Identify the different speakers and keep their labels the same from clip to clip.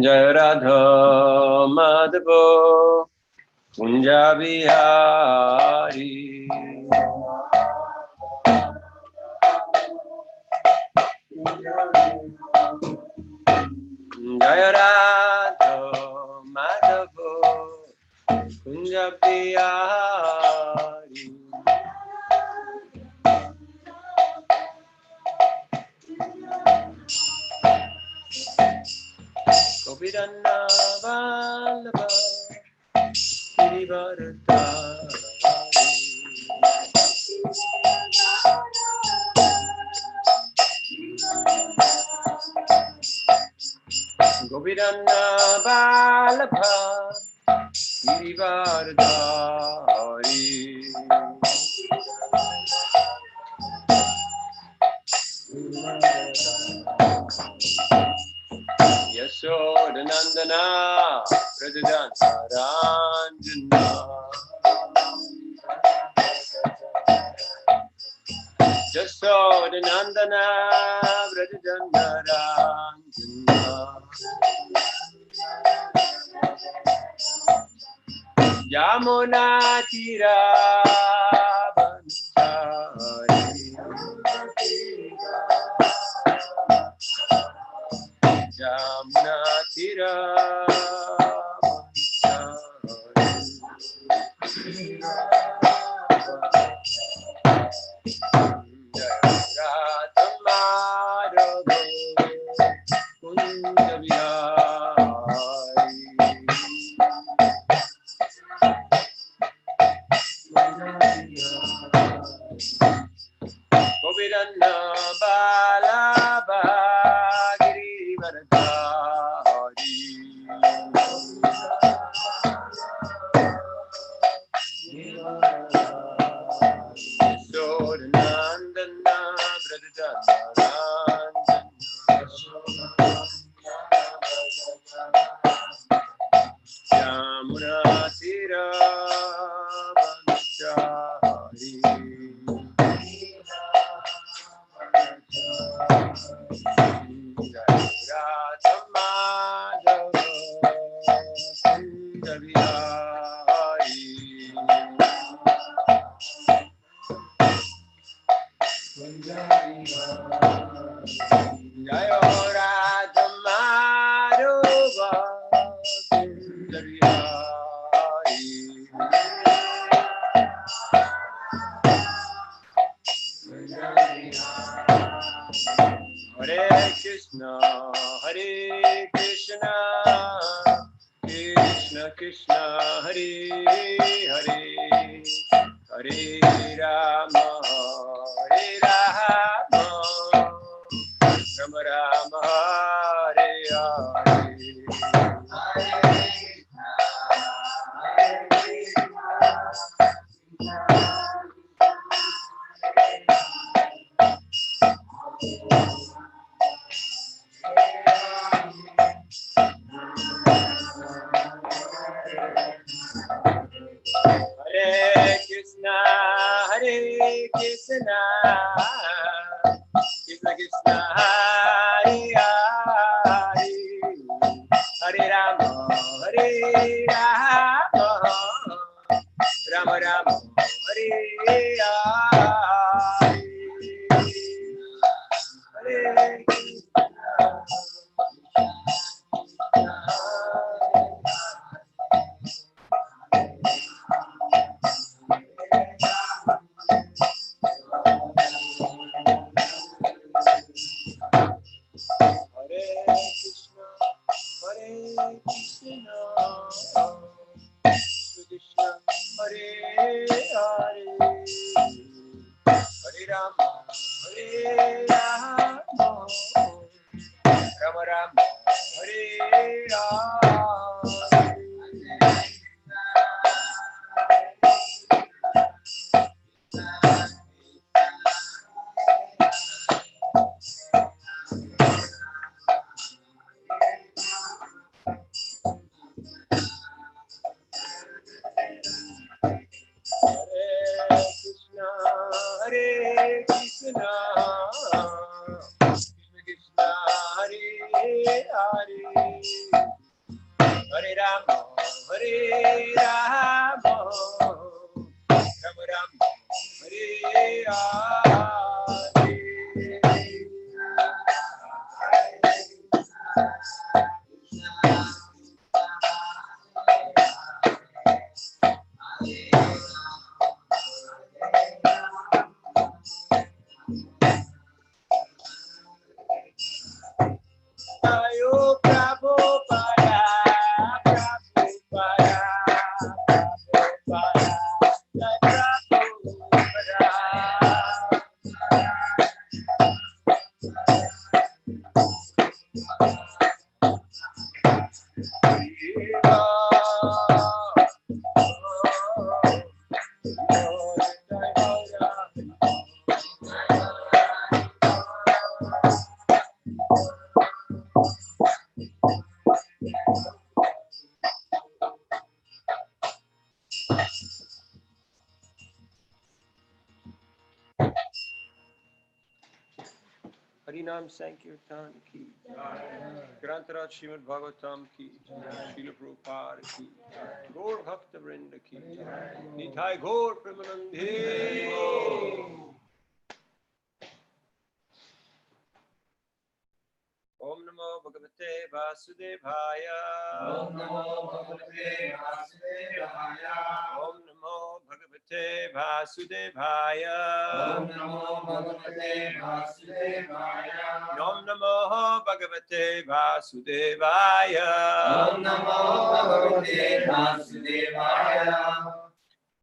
Speaker 1: Jaya Radha Madhava Kunja Bihari Jaya Radha Madhava Kunja Bihari Govinda Vallabha Girivaradhari Govinda Vallabha Girivaradhari Yashodanandana Rajajansaranjana Yashodanandana Rajajansaranjana Yamuna Tira Yamuna Tira Govinda Vallabha Girivaradhari Yashodanandana Brajajansaranjana Yamuna Tira Hare Krishna, Hare Krishna, Krishna Krishna, Hare Hare, Hare Rama, Hare Rama, Rama Rama, Hare Hare. Hare Krishna, Hare Krishna, Krishna Krishna, Hare Hare, Hare Rama, Hare Rama, Rama Rama, Hare Hare, Hare Harinam Sankirtan ki, Grantarat Srimad Bhagavatam ki, Srila Prabhupada ki, Gaur Bhakta Vrinda ki, Nitai Gaur Premanande. Om Namo Bhagavate Vasudevaya.
Speaker 2: Om Namo Bhagavate Vasudevaya.
Speaker 1: Om Namo Bhagavate Vasudevaya.
Speaker 2: Om Namo Bhagavate Vasudevaya.
Speaker 1: Om Namo Bhagavate Vasudevaya.
Speaker 2: Om Namo Bhagavate Vasudevaya.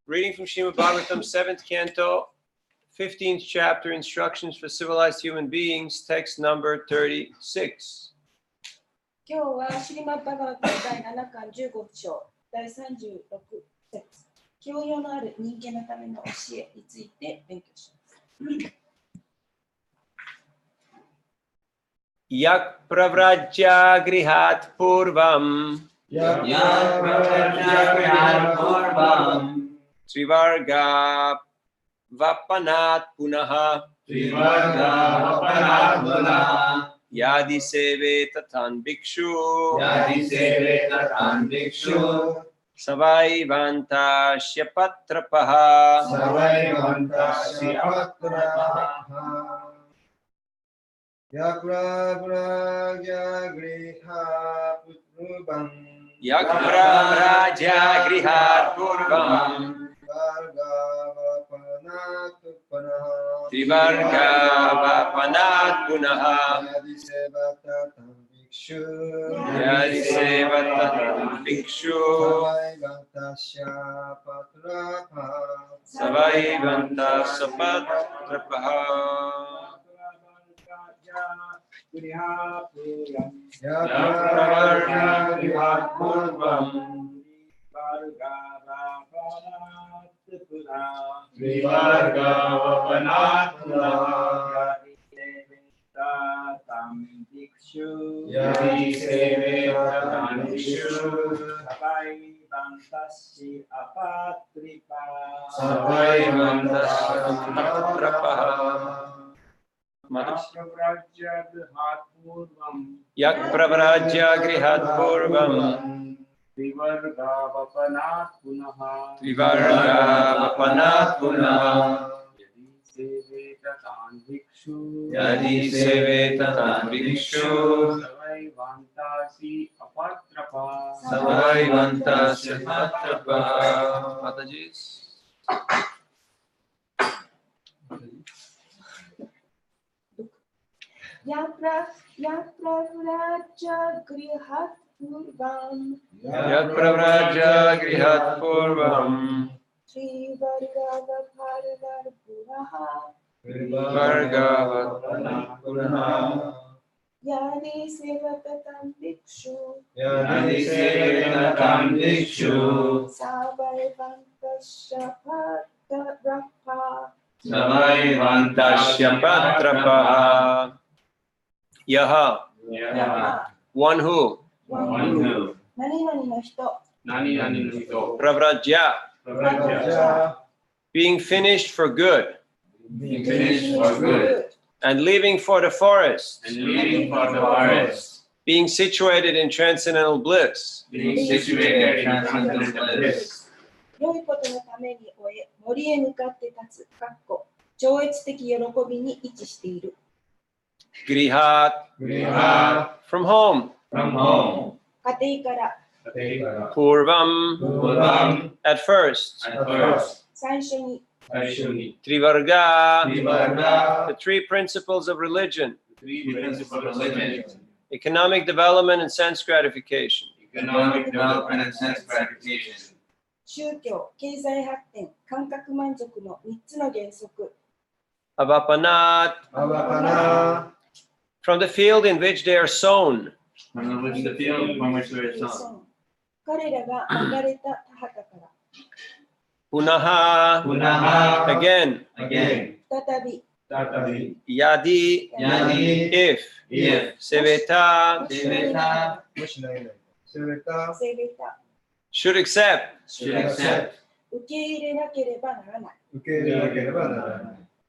Speaker 1: Reading from Srimad Bhagavatam, 7th Canto, 15th chapter, Instructions for Civilized Human Beings, text number 36.
Speaker 3: 今日はシリマッバガワタ第7巻15章第36節教養のある人間のための教えについて勉強します。
Speaker 1: Yak pravrajya grihat purvam
Speaker 2: Yak pravrajya grihat purvam
Speaker 1: Trivarga vapanat punaha
Speaker 2: Trivarga vapanat punaha
Speaker 1: Yadi seve tatan bhikshu
Speaker 2: Yadi seve tatan bhikshu
Speaker 1: Savai vanta shyapatrapaha
Speaker 2: Savai vanta shyapatrapaha Yapravrajya griha purvam
Speaker 1: Yak pravrajya grihat purvam Trivarga vapanat punaha Yadi seve tatan bhikshu Savai vanta shyapatrapaha
Speaker 2: Yapravrajya grihat purvam Trivarga vapanat punaha Yadi seve tatan bhikshu Savai vanta shyapatrapaha
Speaker 1: Yak pravrajya grihat purvam
Speaker 2: Trivarga vapanat punaha
Speaker 1: Yadi seve tatan bhikshu Savai vanta shyapatrapaha Mataji's.
Speaker 3: Yapravrajya grihat purvam
Speaker 1: Yak pravrajya grihat purvam
Speaker 3: Trivarga vapanat punaha
Speaker 1: Trivarga vapanat punaha
Speaker 3: Yadi seva tatan bhikshu
Speaker 2: Yadi seve tatan bhikshu
Speaker 3: Savai vanta shyapatrapaha
Speaker 1: Savai vanta shyapatrapaha Yaha, one who
Speaker 3: 何々の人
Speaker 1: Pravrajya, being finished for good and leaving for the forest, being situated in transcendental bliss,
Speaker 3: 良いことのために終え、森へ向かって立つ、超越的喜びに位置している。
Speaker 1: Grihat, from home,
Speaker 3: 家庭から、
Speaker 1: Purvam, at first,
Speaker 3: 最初に、
Speaker 1: Trivarga, the three principles of religion, economic development and sense gratification.
Speaker 3: 宗教、経済発展、感覚満足の3つの原則。
Speaker 1: Avapanat, from the field in which they are sown.
Speaker 3: 彼らがまかれた田畑から。
Speaker 1: Punaha, again.
Speaker 3: 再び。
Speaker 1: Yadi, if. Seveta, should accept.
Speaker 3: 受け入れなければならない。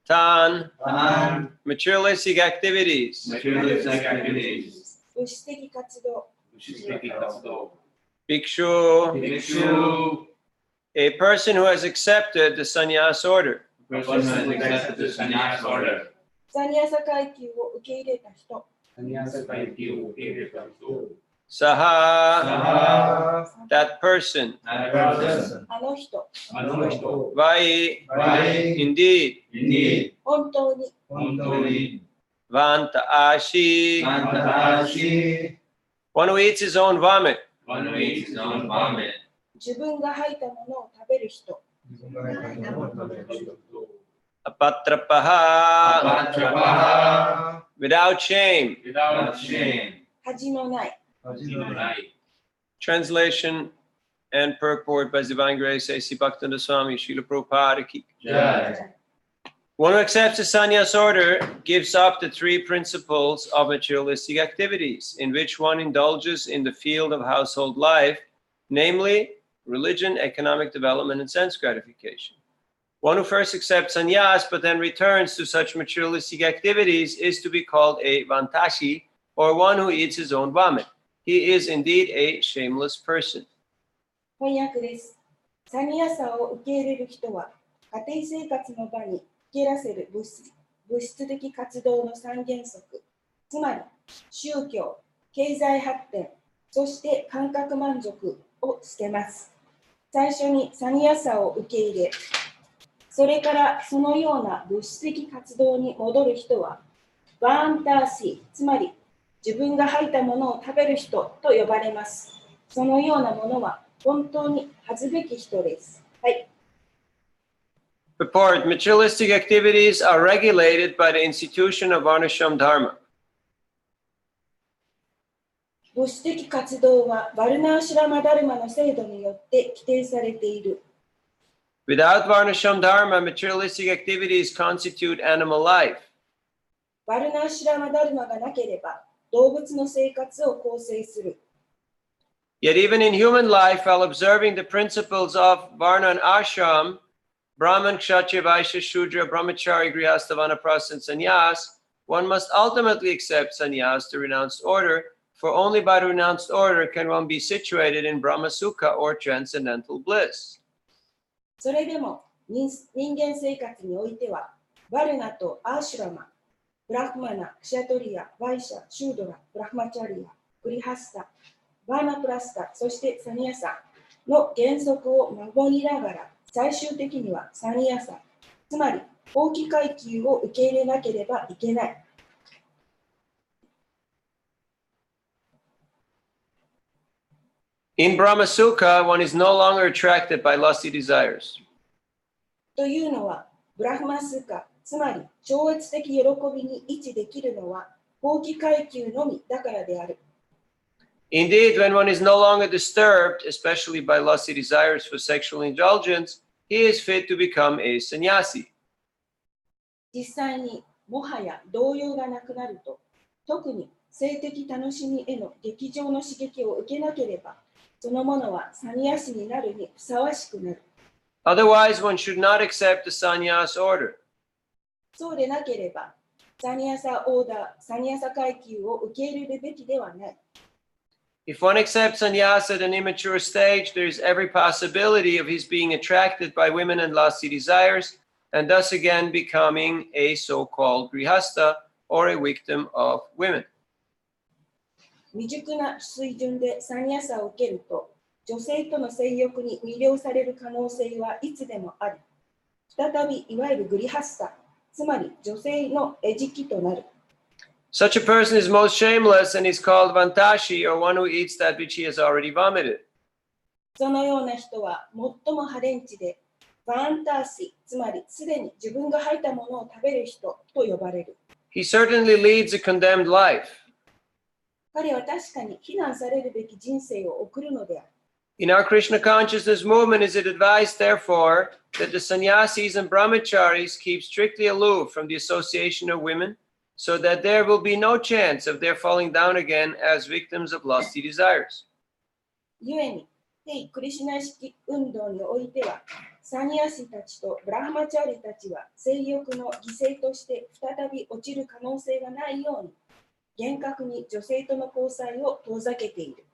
Speaker 1: tan,
Speaker 2: and
Speaker 1: materialistic activities,
Speaker 2: materialistic activities,
Speaker 3: 物質的活動、
Speaker 1: bhikshu,
Speaker 2: bhikshu,
Speaker 1: a person who has accepted the sannyas order.
Speaker 2: a person who has accepted the sannyas order,
Speaker 3: サニアサ階級を受け入れた人、
Speaker 1: Saha,
Speaker 2: saha,
Speaker 1: that person.
Speaker 2: that person,
Speaker 3: あの人、
Speaker 1: Vai,
Speaker 2: vai,
Speaker 1: indeed.
Speaker 2: indeed,
Speaker 3: 本当に、
Speaker 2: hontoni,
Speaker 1: Vanta ashi,
Speaker 2: mantadashi,
Speaker 1: one who eats his own vomit.
Speaker 2: one who eats his own vomit,
Speaker 3: 自分が吐いたものを食べる人、
Speaker 1: Apatrapaha,
Speaker 2: apatrapaha,
Speaker 1: without shame.
Speaker 2: without shame,
Speaker 3: 恥のない、
Speaker 2: right.
Speaker 1: Translation and purport by Divine Grace A.C. Bhaktivinoda Swami Srila Prabhupada ki.
Speaker 2: Jai.
Speaker 1: One who accepts the sannyas order gives up the three principles of materialistic activities in which one indulges in the field of household life, namely religion, economic development, and sense gratification. One who first accepts sannyas but then returns to such materialistic activities is to be called a vantashi, or one who eats his own vomit. He is indeed a shameless person.
Speaker 3: 翻訳です。サニアサを受け入れる人は、家庭生活の場に生けらせる物質的活動の三原則、つまり宗教、経済発展、そして感覚満足を捨てます。最初にサニアサを受け入れ、それからそのような物質的活動に戻る人は、バーンターシー、つまり自分が吐いたものを食べる人と呼ばれます。そのようなものは本当に恥ずべき人です。はい。
Speaker 1: Purport: materialistic activities are regulated by the institution of Varnashram Dharma.
Speaker 3: 物質的活動はバルナーシュラマダルマの制度によって規定されている。
Speaker 1: Without Varnashram Dharma, materialistic activities constitute animal life.
Speaker 3: バルナーシュラマダルマがなければ動物の生活を構成する。
Speaker 1: Yet even in human life, while observing the principles of Varna and Ashram, Brahman, Kshatriya, Vaishya, Shudra, Brahmachari, Grihastha, Vanaprastha, and Sannyas, one must ultimately accept sannyas, the renounced order, for only by the renounced order can one be situated in Brahma Sukha or transcendental bliss.
Speaker 3: それでも人間生活においては、バルナとアーシュラマ、ブラフマナ、クシャトリア、バイシャ、シュードラ、ブラフマチャリア、グリハスタ、バーナプラスタ、そしてサニヤサの原則を守りながら、最終的にはサニヤサ、つまり法規階級を受け入れなければいけない。
Speaker 1: In Brahma Sukha, one is no longer attracted by lusty desires.
Speaker 3: というのは、ブラフマスカ、つまり超越的喜びに位置できるのは法規階級のみだからである。
Speaker 1: Indeed, when one is no longer disturbed, especially by lusty desires for sexual indulgence, he is fit to become a sannyasi.
Speaker 3: 実際にもはや動揺がなくなると、特に性的楽しみへの劇場の刺激を受けなければ、そのものはサニヤシになるにふさわしくなる。
Speaker 1: Otherwise, one should not accept the sannyas order.
Speaker 3: そうでなければ、サニヤサオーダー、サニヤサ階級を受け入れるべきではない。
Speaker 1: If one accepts sannyas at an immature stage, there is every possibility of his being attracted by women and lusty desires, and thus again becoming a so-called grihastha or a victim of women.
Speaker 3: 未熟な水準でサニヤサを受けると、女性との性欲に魅了される可能性はいつでもあり、再びいわゆるグリハスタ、つまり女性の餌食となる。
Speaker 1: Such a person is most shameless and is called vantashi, or one who eats that which he has already vomited.
Speaker 3: そのような人は最も破廉恥で、バンターシ、つまりすでに自分が吐いたものを食べる人と呼ばれる。
Speaker 1: He certainly leads a condemned life.
Speaker 3: 彼は確かに非難されるべき人生を送るのである。
Speaker 1: In our Krishna consciousness movement, is it advised, therefore, that the sannyasis and brahmacharis keep strictly aloof from the association of women, so that there will be no chance of their falling down again as victims of lusty desires?
Speaker 3: 故に、聖クリシュナ式運動においては、サニアシたちとブラハマチャーリたちは性欲の犠牲として再び落ちる可能性がないように、厳格に女性との交際を遠ざけている。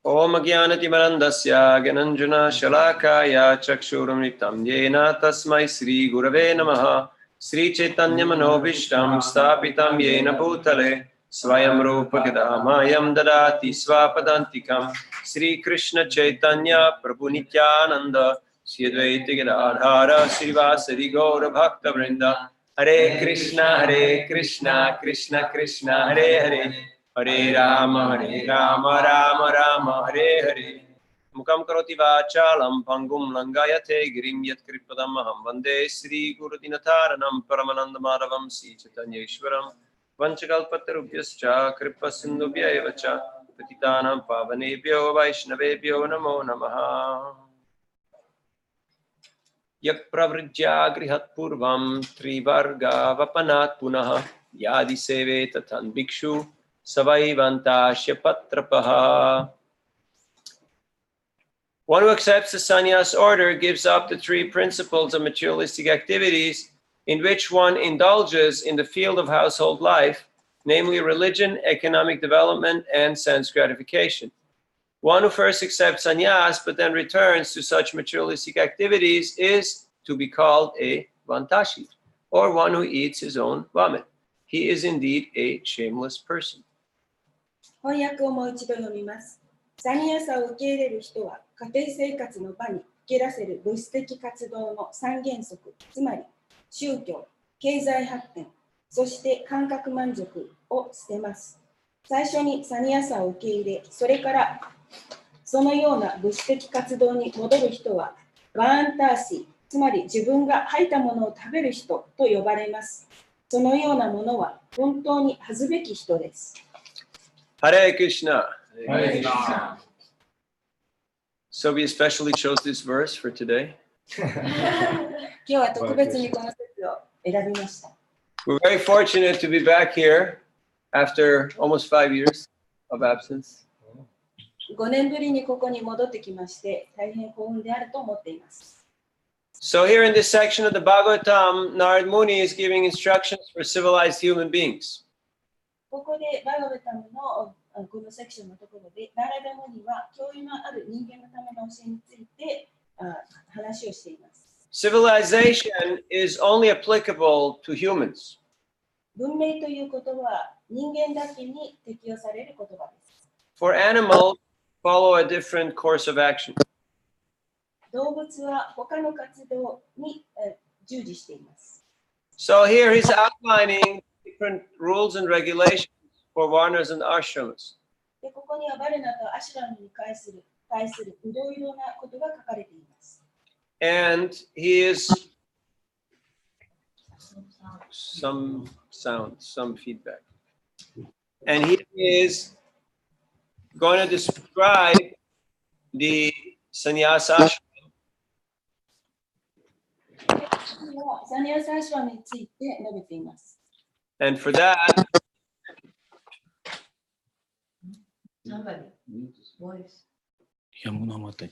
Speaker 1: Om Gyanatimarandasya Gyananjana Shalakaya Chakshurumritam Yena Tasmai Sri Gurave Namaha Sri Chaitanya Manobhishtam Stapitam Yena Bhutale Swayam Rupa Gadamayam Dadati Swapadantikam Sri Krishna Chaitanya Prabhu Nityananda Sri Advaita Gadadhara Srivasari Gaura Bhakta Vrinda Hare Krishna Krishna Krishna Hare Hare Hare Rama, Rama Rama, Hare Hare. Mukam karoti vachalam pangum langayate girim yat kripadamaham vande Sri Guru Dinataranam Paramananda Madhavam Sri Chaitanyeshwaram Vanchakalpatarubhyascha kripa sindhubhya evacha patitanam pavanebhyo vaishnavebhyo namo namaha. Yak pravrijya grihat purvam trivarga vapanat punaha yadi seve tatan bhikshu Savaivantasya patrapaha. One who accepts the sannyas order gives up the three principles of materialistic activities in which one indulges in the field of household life, namely religion, economic development, and sense gratification. One who first accepts sannyas but then returns to such materialistic activities is to be called a vantashi, or one who eats his own vomit. He is indeed a shameless person.
Speaker 3: 翻訳をもう一度読みます。サニアサを受け入れる人は家庭生活の場に受けらせる物質的活動の三原則、つまり宗教、経済発展、そして感覚満足を捨てます。最初にサニアサを受け入れ、それからそのような物質的活動に戻る人はバーンターシー、つまり自分が吐いたものを食べる人と呼ばれます。そのようなものは本当に恥ずべき人です。
Speaker 1: Hare Krishna.
Speaker 2: Hare Krishna.
Speaker 1: So we especially chose this verse for today.
Speaker 3: 今日は特別にこの説を選びました。
Speaker 1: We're very fortunate to be back here after almost 5 years of absence.
Speaker 3: 5年ぶりにここに戻ってきまして、大変幸運であると思っています。
Speaker 1: So here in this section of the Bhagavatam, Narad Muni is giving instructions for civilized human beings.
Speaker 3: ここでバガバタムのこのセクションのところで、ナラダムには教養のある人間のための教えについて話をしています。
Speaker 1: Civilization is only applicable to humans.
Speaker 3: 文明ということは人間だけに適用される言葉です。
Speaker 1: For animals, follow a different course of action.
Speaker 3: 動物は他の活動に従事しています。
Speaker 1: So here he's outlining different rules and regulations for varnas and ashramas.
Speaker 3: でここにはバルナとアシュラムに対するいろいろなことが書かれています。
Speaker 1: And he is some sound, some feedback. And he is going to describe the sannyasa ashram.
Speaker 3: サニアサアシュラムについて述べています。
Speaker 1: And for that,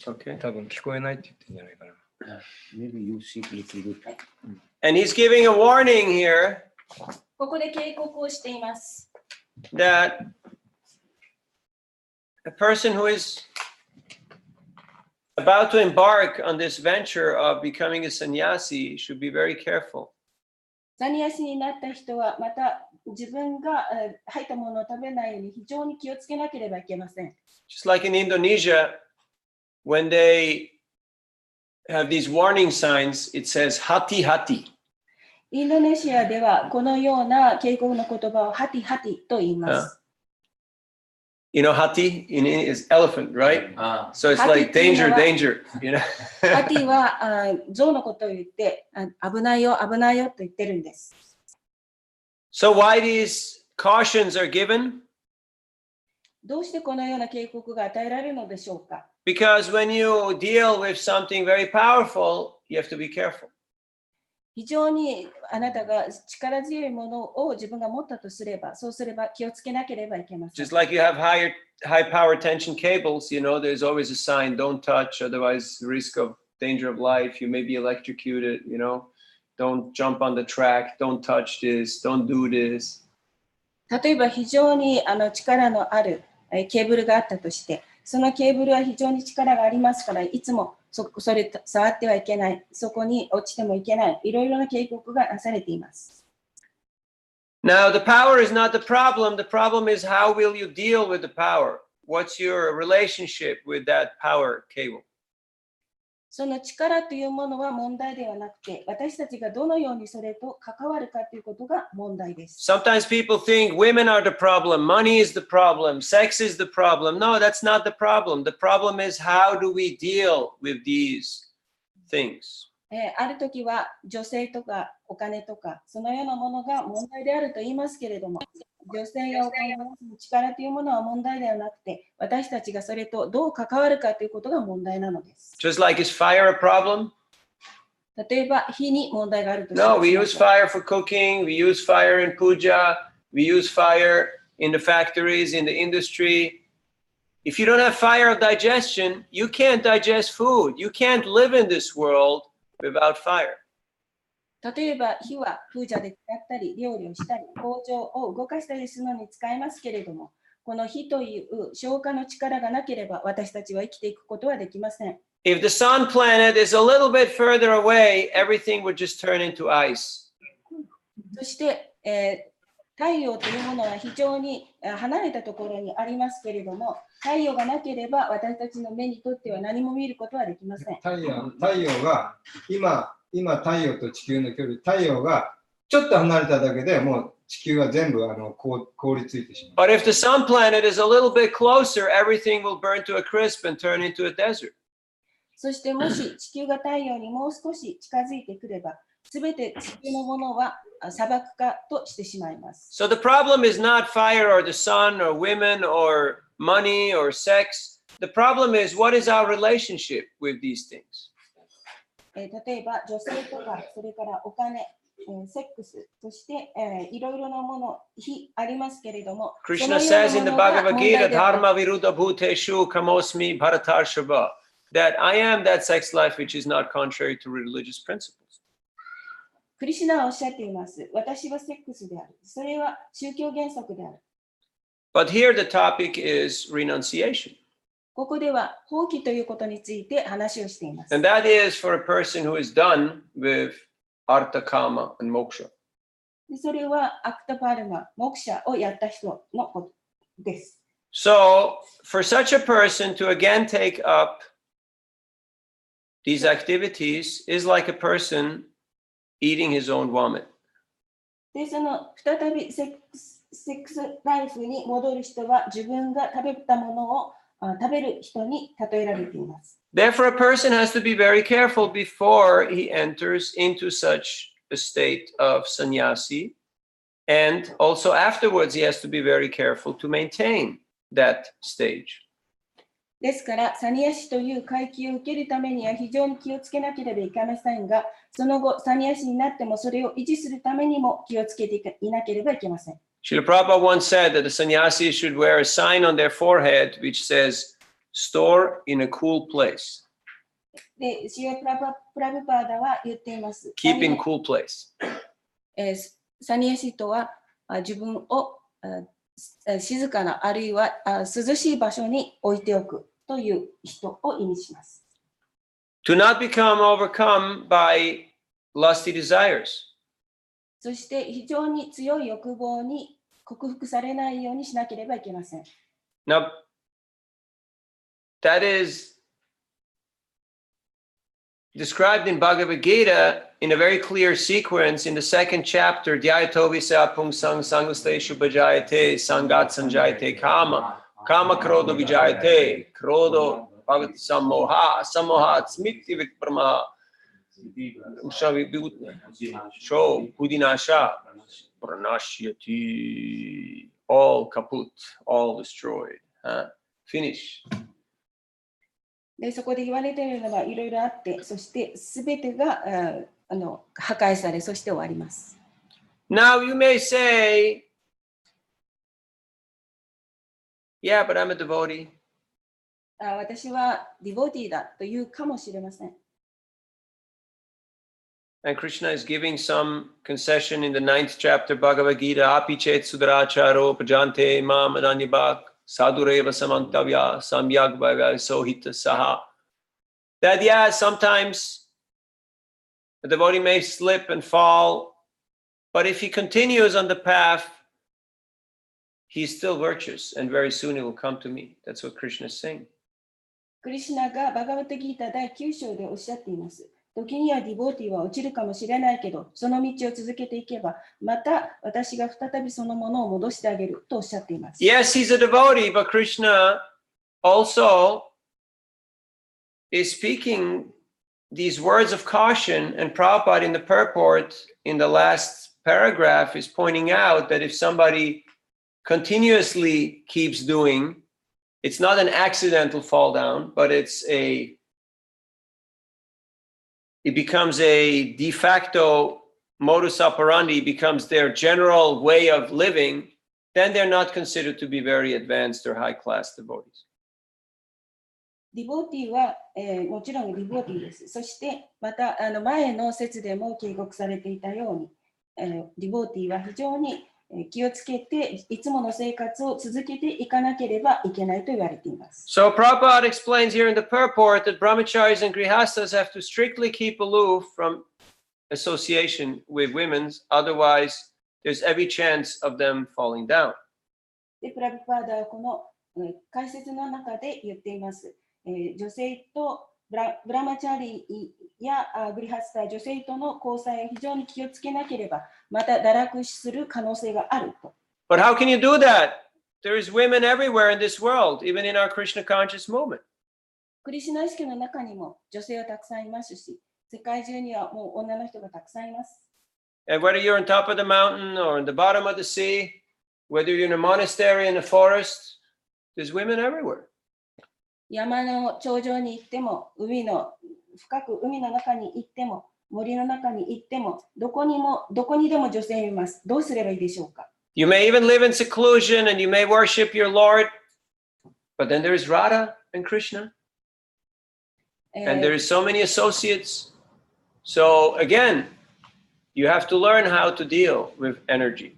Speaker 1: okay.
Speaker 4: 多分聞こえないって言ってんじゃないかな。
Speaker 5: Maybe you see little bit.
Speaker 1: And he's giving a warning here
Speaker 3: ここで警告をしています。
Speaker 1: that a person who is about to embark on this venture of becoming a sannyasi should be very careful.
Speaker 3: サニアシになった人はまた自分が入ったものを食べないように非常に気をつけなければいけません。
Speaker 1: Just like in Indonesia, when they have these warning signs, it says hati-hati.
Speaker 3: インドネシアではこのような警告の言葉をハティハティと言います。
Speaker 1: You know, hati in is elephant, right? So it's like danger, danger. You know.
Speaker 3: ハティは象のことを言って危ないよ危ないよと言ってるんです。
Speaker 1: So why these cautions are given?
Speaker 3: どうしてこのような警告が与えられるのでしょうか。
Speaker 1: Because when you deal with something very powerful, you have to be careful.
Speaker 3: 非常にあなたが力強いものを自分が持ったとすれば、そうすれば気をつけなければいけません。
Speaker 1: Just like you have high power tension cables, you know, there's always a sign, don't touch, otherwise risk of danger of life, you may be electrocuted, you know, don't jump on the track, don't touch this, don't do this.
Speaker 3: 例えば非常に力のあるケーブルがあったとして、そのケーブルは非常に力がありますから、いつもそれ触ってはいけない、そこに落ちてもいけない、いろいろな警告がなされています。
Speaker 1: Now, the power is not the problem. The problem is how will you deal with the power? What's your relationship with that power cable?
Speaker 3: その力というものは問題ではなくて、私たちがどのようにそれと関わるかということが問題です。
Speaker 1: Sometimes people think women are the problem, money is the problem, sex is the problem. No, that's not the problem. The problem is how do we deal with these things?
Speaker 3: あるときは女性とかお金とかそのようなものが問題であると言いますけれども、女性やお金の力というものは問題ではなくて、私たちがそれとどう関わるかということが問題なのです。
Speaker 1: Just like is fire a problem?
Speaker 3: 例えば火に問題があるとします。
Speaker 1: No, we use fire for cooking, we use fire in puja, we use fire in the factories, in the industry. If you don't have fire of digestion, you can't digest food. You can't live in this world without fire.
Speaker 3: 例えば火はプージャで使ったり料理をしたり工場を動かしたりするのに使えますけれども、この火という消化の力がなければ私たちは生きていくことはできません。
Speaker 1: If the sun planet is a little bit further away, everything would just turn into ice.
Speaker 3: そして、太陽というものは非常に離れたところにありますけれども、太陽がなければ私たちの目にとっては何も見ることはできません。
Speaker 6: 太陽が今太陽と地球の距離、太陽がちょっと離れただけでもう地球は全部凍りついてしまう。
Speaker 1: But if the sun planet is a little bit closer, everything will burn to a crisp and turn into a desert.
Speaker 3: そしてもし地球が太陽にもう少し近づいてくれば、すべて地球のものは砂漠化としてしまいます。
Speaker 1: So the problem is not fire or the sun or women or money or sex. The problem is what is our relationship with these things?
Speaker 3: 例えば女性とか、それからお金、セックス、そして、いろいろなもの、火ありますけれども、
Speaker 1: Krishna says in the Bhagavad Gita, Dharma Viruddha Bhuteshu Kamosmi Bharatar Shava, that I am that sex life which is not contrary to religious principles.
Speaker 3: クリシュナはおっしゃっています。私はセックスである。それは宗教原則である。
Speaker 1: But here the topic is renunciation.
Speaker 3: ここでは放棄ということについて話をしています。
Speaker 1: And that is for a person who is done with Artha, Kama, and Moksha.
Speaker 3: でそれはアクタパルマ、モクシャをやった人のことです。
Speaker 1: So for such a person to again take up these activities is like a person eating his own vomit.
Speaker 3: で、その再びセックスライフに戻る人は自分が食べたものを食べる人に例えられています。
Speaker 1: Therefore, a person has to be very careful before he enters into such a state of sannyasi. And also afterwards, he has to be very careful to maintain that stage.
Speaker 3: ですから、サニヤシという階級を受けるためには非常に気をつけなければいけませんが、その後、サニヤシになってもそれを維持するためにも気をつけていなければいけません。
Speaker 1: Srila Prabhupada once said that the sannyasis should wear a sign on their forehead which says, store in a cool place.
Speaker 3: で、シュラプラブパーダは言っています。
Speaker 1: Keep in cool place.
Speaker 3: サニヤシとは自分を静かなあるいは涼しい場所に置いておくという人を意味します。
Speaker 1: To not become overcome by lusty desires.
Speaker 3: そして非常に強い欲望に克服されないようにしなければいけません。
Speaker 1: Now, that is described in Bhagavad Gita in a very clear sequence in the second chapter, Dhyayato Visa Pungsang Sangusteshu Bhajayate Sangat Sanjayate Kama Kama Krodo Vijayate Krodo Bhagati Sammoha Sammoha Smiti Vikpramaha Sho Pudinasha Pranashyati, all kaput, all destroyed. Finish.
Speaker 3: でそこで言われているのはいろいろあって、そしてすべてが破壊され、そして終わります。
Speaker 1: Now you may say, yeah, but I'm a devotee.
Speaker 3: 私はディボティだというかもしれません。
Speaker 1: And Krishna is giving some concession in the 9th chapter Bhagavad Gita, Api chet sudaracharo pajante mam adanyabhak sadureva samantavya samyag bhagavad sohita saha. That, yeah, sometimes the devotee may slip and fall, but if he continues on the path, he's still virtuous, and very soon he will come to me. That's what Krishna is saying.
Speaker 3: クリシュナがバガバットギータ第9章でおっしゃっています。時にはディボーティは落ちるかもしれないけど、その道を続けていけば、また私が再びそのものを戻してあげるとおっしゃっています。
Speaker 1: Yes, he's a devotee, but Krishna also is speaking these words of caution, and Prabhupada in the purport in the last paragraph is pointing out that if somebody continuously keeps doing, it's not an accidental fall down, but it becomes a de facto modus operandi, becomes their general way of living, then they're not considered to be very advanced or high-class devotees.
Speaker 3: ディボーティーは、もちろんディボーティーです。そしてまた前の説でも警告されていたように、ディボーティーは非常に気をつけていつもの生活を続けていかなければいけないと言われています。
Speaker 1: So Prabhupada explains here in the purport that brahmacharis and grihastas have to strictly keep aloof from association with women, otherwise there's every chance of them falling down.
Speaker 3: で、プラブパーダはこの解説の中で言っています。女性とブラマチャリやグリハスター、女性との交際を非常に気をつけなければ、また堕落する可能性があると。
Speaker 1: But how can you do that? There is women everywhere in this world, even in our Krishna conscious movement.
Speaker 3: クリシュナ意識の中にも女性はたくさんいますし、世界中にはもう女の人がたくさんいます。
Speaker 1: And whether you're on top of the mountain or in the bottom of the sea, whether you're in a monastery in the forest, there's women everywhere.
Speaker 3: 山の頂上に行っても、深く海の中に行っても、森の中に行っても、どこにでも女性います。どうすればいいでしょうか。
Speaker 1: You may even live in seclusion and you may worship your Lord, but then there's Radha and Krishna. And there's so many associates. So again, you have to learn how to deal with energy.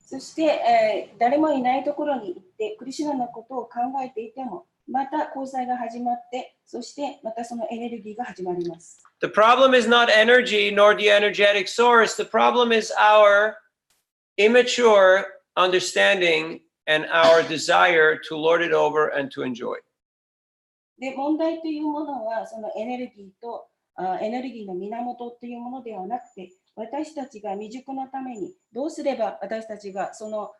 Speaker 3: そして、誰もいないところに行って、クリシュナのことを考えていても、また交際が始まって、そしてまたそのエネルギーが始まります。
Speaker 1: The problem is not energy nor the energetic source. The problem is our immature understanding and our desire to lord it over and to enjoy.
Speaker 3: で、問題というものは、そのエネルギーとエネルギーの源というものではなくて、私たちが未熟なためにどうすれば私たちがその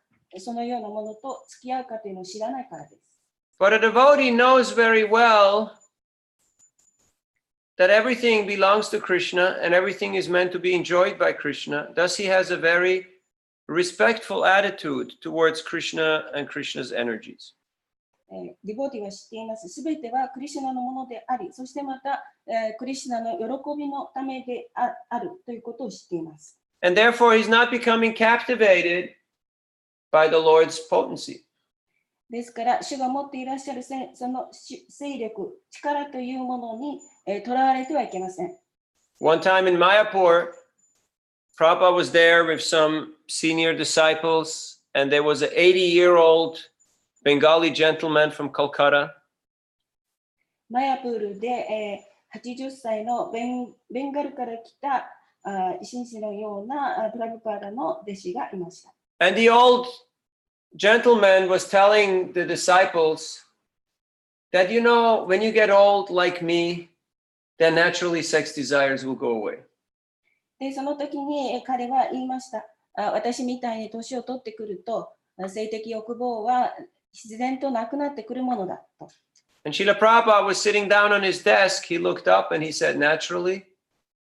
Speaker 3: ようなものと付き合うかというのを知らないからです。
Speaker 1: But a devotee knows very well that everything belongs to Krishna and everything is meant to be enjoyed by Krishna. Thus he has a very respectful attitude towards Krishna and Krishna's energies.
Speaker 3: ディボーティは知っています。すべてはクリシュナのものであり、そしてまた、クリシュナの喜びのためであるということを知っています。
Speaker 1: And therefore he's not becoming captivated by the Lord's potency.
Speaker 3: ですから、主が持っていらっしゃるその勢力、力というものにとらわれてはいけません。
Speaker 1: One time in Mayapur, Prabhupada was there with some senior disciples, and there was an 80-year-old Bengali gentleman from Calcutta.
Speaker 3: マヤプールで、80歳のベンガルから来た紳士のようなプラブパーダの弟子がいました。
Speaker 1: And the old gentleman was telling the disciples that, you know, when you get old like me, then naturally sex desires will go away.
Speaker 3: で、その時に彼は言いました。私みたいに年を取ってくると、性的欲望は自然となくなってくるものだと。
Speaker 1: And Srila Prabhupada was sitting down on his desk. He looked up and he said, naturally,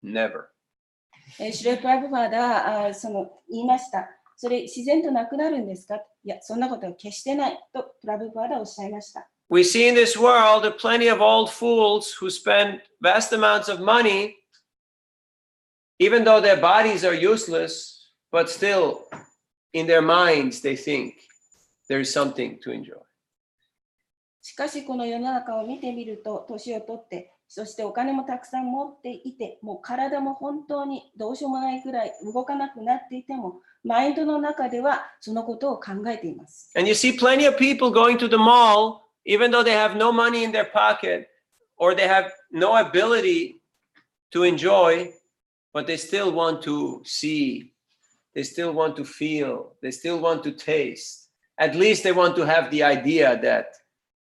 Speaker 1: never.
Speaker 3: シュレプラブパーダは言いました。それ自然となくなるんですか？いや、そんなことは決してないとプラブパーダはおっしゃいました。
Speaker 1: We see in this world plenty of old fools who spend vast amounts of money even though their bodies are useless, but still in their minds they think there is something to enjoy.
Speaker 3: しかしこの世の中を見てみると、年を取って、そしてお金もたくさん持っていて、もう体も本当にどうしようもないくらい動かなくなっていても、マインドの中ではそのことを考えています。
Speaker 1: And you see plenty of people going to the mall, even though they have no money in their pocket or they have no ability to enjoy, but they still want to see, they still want to feel, they still want to taste. At least they want to have the idea that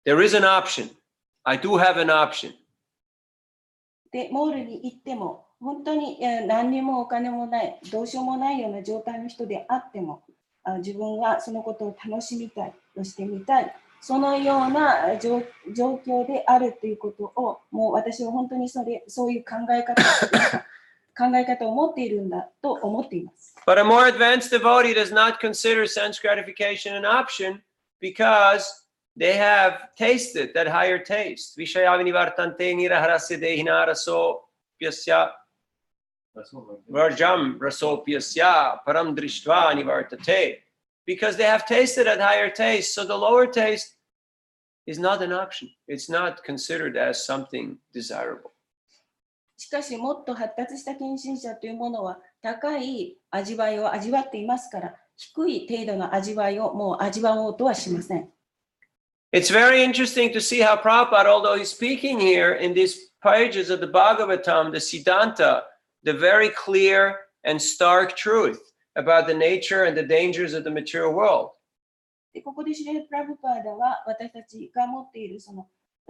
Speaker 1: there is an option. I do have an option.
Speaker 3: で、モールに行っても、本当に何にもお金もない、どうしようもないような状態の人であっても、自分はそのことを楽しみたい、としてみたい、そのような状況であるということを、もう私は本当にそういう考え方を持っているんだと思っています。
Speaker 1: But a more advanced devotee does not consider sense gratification an option because they have tasted that higher taste. Vishayavinivartante niraharasya dehina rasopyasya varjam rasopyasya param drishtva nivartate. Because they have tasted that higher taste, so the lower taste is not an option. It's not considered as something desirable.
Speaker 3: しかし、もっと発達した献身者というものは高い味わいを味わっていますから、低い程度の味わいをもう味わおうとはしません。
Speaker 1: It's very interesting to see how Prabhupada, although he's speaking here in these pages of the Bhagavatam, the Siddhanta, the very clear and stark truth about the nature and the dangers of the material world.
Speaker 3: でここでシリラ・プラブパーダは私たちが持っているその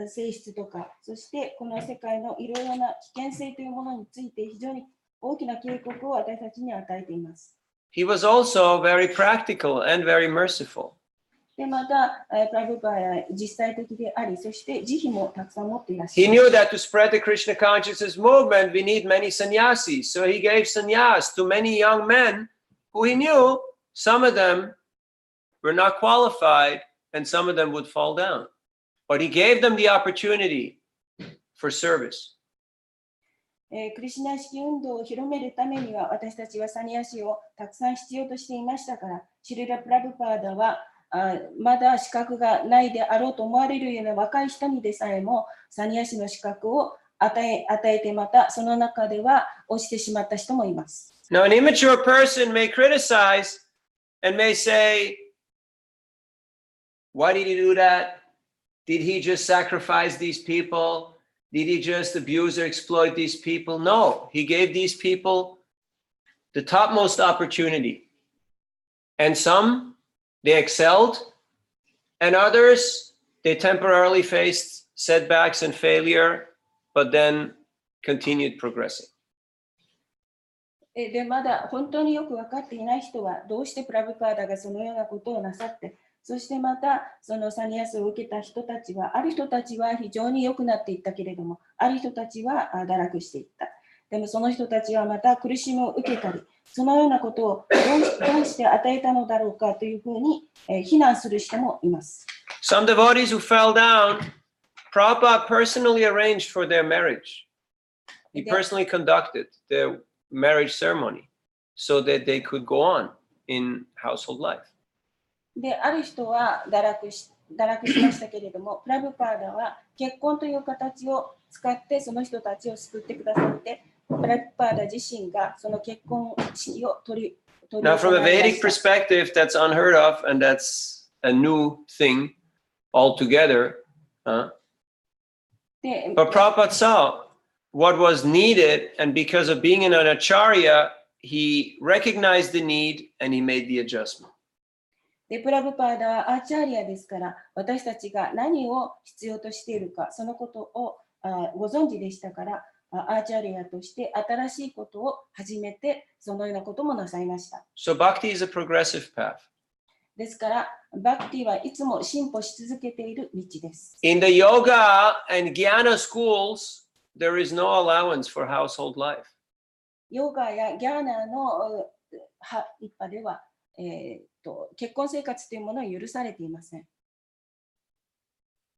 Speaker 3: 性質とか、そしてこの世界のいろいろな危険性というものについて非常に大きな警告を私たちに与えています。
Speaker 1: He was also very practical and very merciful.
Speaker 3: でまた、プラブパーダは実際的であり、そして慈悲もたくさん持っていらっしゃ
Speaker 1: He
Speaker 3: います。
Speaker 1: knew that to spread the Krishna consciousness movement, we need many sannyasis. So he gave sannyas to many young men who he knew some of them were not qualified and some of them would fall down. But he gave them the opportunity for service.
Speaker 3: クリシュナ式運動を広めるためには私たちはサニヤシをたくさん必要としていましたから、シリラ・プラブパーダはまだ資格がないであろうと思われるような若い人にでさえもサニヤシの資格を与えて、またその中では落ちてしまった人もいます。
Speaker 1: Now, an immature person may criticize and may say, why did he do that? Did he just sacrifice these people? Did he just abuse or exploit these people? No, he gave these people the topmost opportunity. And some, they excelled, and others, they temporarily faced setbacks and failure, but then continued progressing.
Speaker 3: でまだ本当によく分かっていない人はどうしてプラブパーダがそのようなことをなさって、そしてまたそのサニヤスを受けた人たちは、ある人たちは非常に良くなっていったけれども、ある人たちは堕落していった。でもその人たちはまた苦しみを受けたり、そのようなことをどうして与えたのだろうかというふうに非難する人もいます。
Speaker 1: Some devotees who fell down, Prabhupada personally arranged for their marriage. He personally conducted their marriage ceremony so that they could go on in household life.
Speaker 3: で、ある人は堕落しましたけれども、プラブパーダは結婚という形を使ってその人たちを救ってくださって、プラブパーダ自身がその結婚式を取り
Speaker 1: Now, from a Vedic perspective, that's unheard of, and that's a new thing altogether. But Prabhupada saw what was needed, and because of being an acharya, he recognized the need and he made the adjustment.
Speaker 3: でプラブパーダはアーチャーリアですから、私たちが何を必要としているか、そのことをご存知でしたから、アーチャーリアとして新しいことを始めて、そのようなこともなさいました。
Speaker 1: So bhakti is a progressive path.
Speaker 3: ですから、バクティはいつも進歩し続けている道です。
Speaker 1: In the yoga and jnana schools, there is no allowance for household life.
Speaker 3: ヨガやギャーナの一派では、結婚生活というものは許されていません。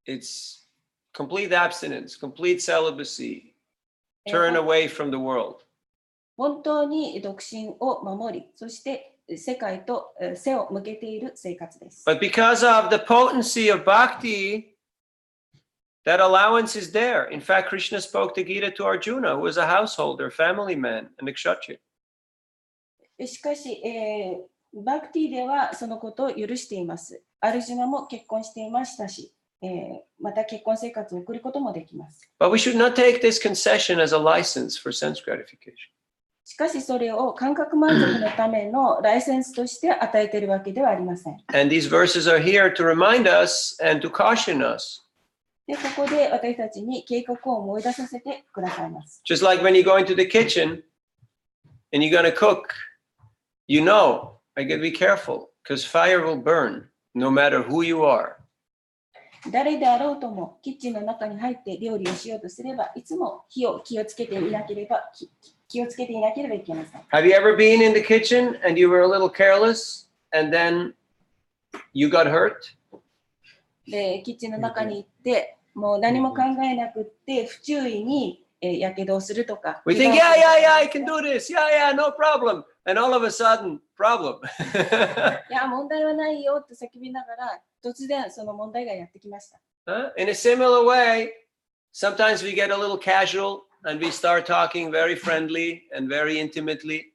Speaker 1: It's complete abstinence, complete celibacy, turn away from the world.
Speaker 3: 本当に独身を守り、そして世界と背を向けている生活です。
Speaker 1: But because of the potency of bhakti, that allowance is there. In fact, Krishna spoke the Gita to Arjuna, who was a householder, family man, and a kshatriya.
Speaker 3: しかし、バクティではそのことを許しています。アルジュナも結婚していましたし、また結婚生活を送ることもできます。
Speaker 1: But we should not take this concession as a license for sense gratification.
Speaker 3: しかしそれを感覚満足のためのライセンスとして与えているわけではありません。
Speaker 1: And these verses are here to remind us and to caution us.
Speaker 3: で、ここで私たちに警告を思い出させてくださいます。
Speaker 1: Just like when you go into the kitchen and you're going to cook, you know, I got to be careful because fire will burn no matter who you are.
Speaker 3: 誰であろうともキッチンの中に入って料理をしようとすれば、いつも火を気をつけていなければいけません。
Speaker 1: Have you ever been in the kitchen and you were a little careless and then you got hurt?
Speaker 3: で、キッチンの中に行って、もう何も考えなくって、不注意にやけどをするとか。
Speaker 1: We think, yeah, I can do this. Yeah, no problem. And all of a sudden, problem.
Speaker 3: いや、問題はないよって叫びながら、突然その問題がやってきました。
Speaker 1: In a similar way, sometimes we get a little casual and we start talking very friendly and very intimately.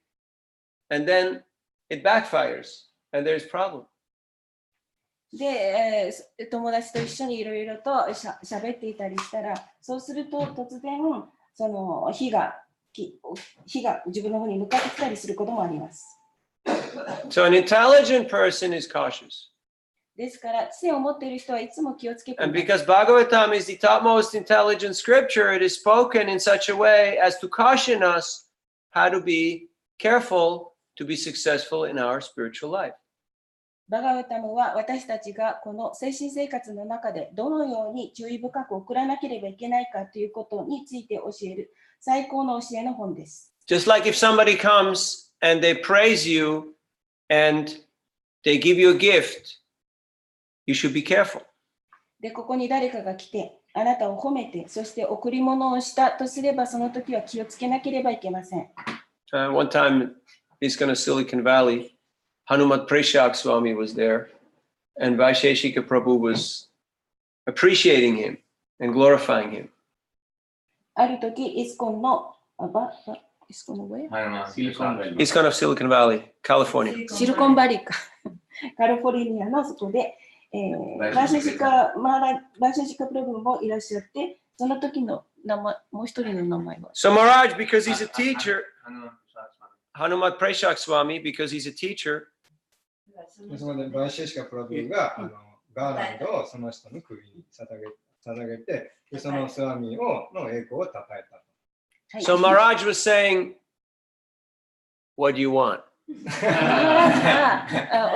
Speaker 1: And then it backfires and there's problem.
Speaker 3: で、友達と一緒にいろいろとしゃべっていたりしたら、そうすると突然、その火が自分の方に向かってきたりすることもあります。
Speaker 1: So an intelligent person is cautious.
Speaker 3: ですから、知性を持っている人はいつも気をつけています。
Speaker 1: And because Bhagavatam is the topmost intelligent scripture, it is spoken in such a way as to caution us how to be careful to be successful in our spiritual life.
Speaker 3: バガヴァタムは私たちがこの精神生活の中でどのように注意深く送らなければいけないかということについて教える最高の教えの本です。
Speaker 1: Just like if somebody comes and they praise you and they give you a gift, you should be careful.
Speaker 3: で、ここに誰かが来て、あなたを褒めて、そして贈り物をしたとすれば、その時は気をつけなければいけません。
Speaker 1: One time, this kind of Silicon Valley, Hanumat Prashak Swami was there, and Vaisheshika Prabhu was appreciating him and glorifying him.
Speaker 3: ある時、イスコンの上
Speaker 1: ISKCON of Silicon Valley, California.
Speaker 3: シリコンバリーか。カリフォルニアのそこで、バーシェシカプラブもいらっしゃって、その時の名前、もう一人の名前は。
Speaker 1: So Maharaj, because he's a teacher, Hanumat Prashak Swami, because he's a teacher,
Speaker 6: そこでバイシェシカプラブがガーランドをその人の首に捧げて、でそのスワミの栄光をたたえた。
Speaker 1: so Maharaj was saying, what do you want?
Speaker 3: お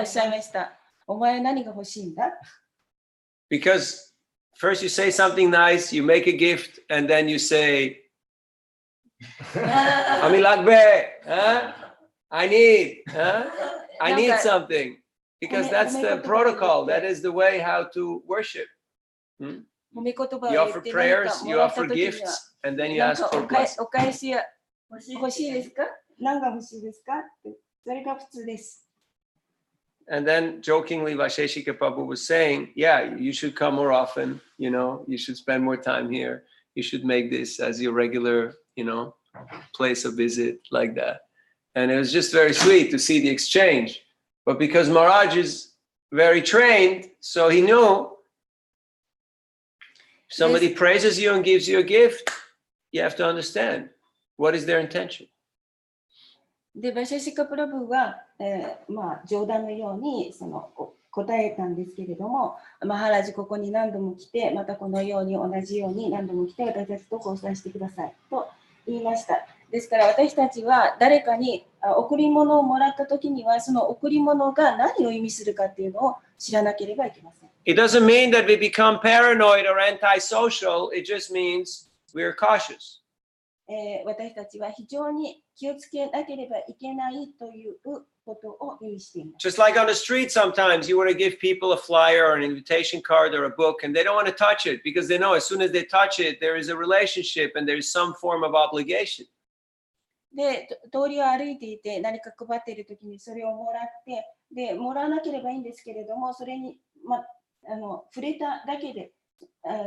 Speaker 3: っしゃいました。お前何が欲しいんだ
Speaker 1: Because first you say something nice, you make a gift, and then you say, Amilakbe, huh? I need something. Because that's the protocol. That is the way how to worship. You offer prayers, you offer gifts, and then you ask for blessing.
Speaker 3: お返し欲しいですか何が欲しいですかってそれが普通です。
Speaker 1: And then jokingly, Vaisheshika Prabhu was saying, yeah, you should come more often, you should spend more time here. You should make this as your regular, place of visit like that. And it was just very sweet to see the exchange. But because Maharaj is very trained, so he knew if somebody praises you and gives you a gift, you have to understand what is their intention.
Speaker 3: で、バシャシカプラブは、冗談のように答えたんですけれども、マハラジここに何度も来て、またこのように同じように何度も来て私たちと交際してくださいと言いました。ですから私たちは誰かに贈り物をもらったときには、その贈り物が何を意味するかっていうのを知らなければいけません。
Speaker 1: It doesn't mean that we become paranoid or antisocial. It just means we're cautious.
Speaker 3: 私たちは非常に気をつけなければいけないということを意味しています。
Speaker 1: Just like on the street, sometimes you want to give people a flyer or an invitation card or a book, and they don't want to touch it because they know as soon as they touch it, there is a relationship and there is some form of obligation.
Speaker 3: で、通りを歩いていて何か配っているときにそれをもらって、で、もらわなければいいんですけれども、それに、触れただけで、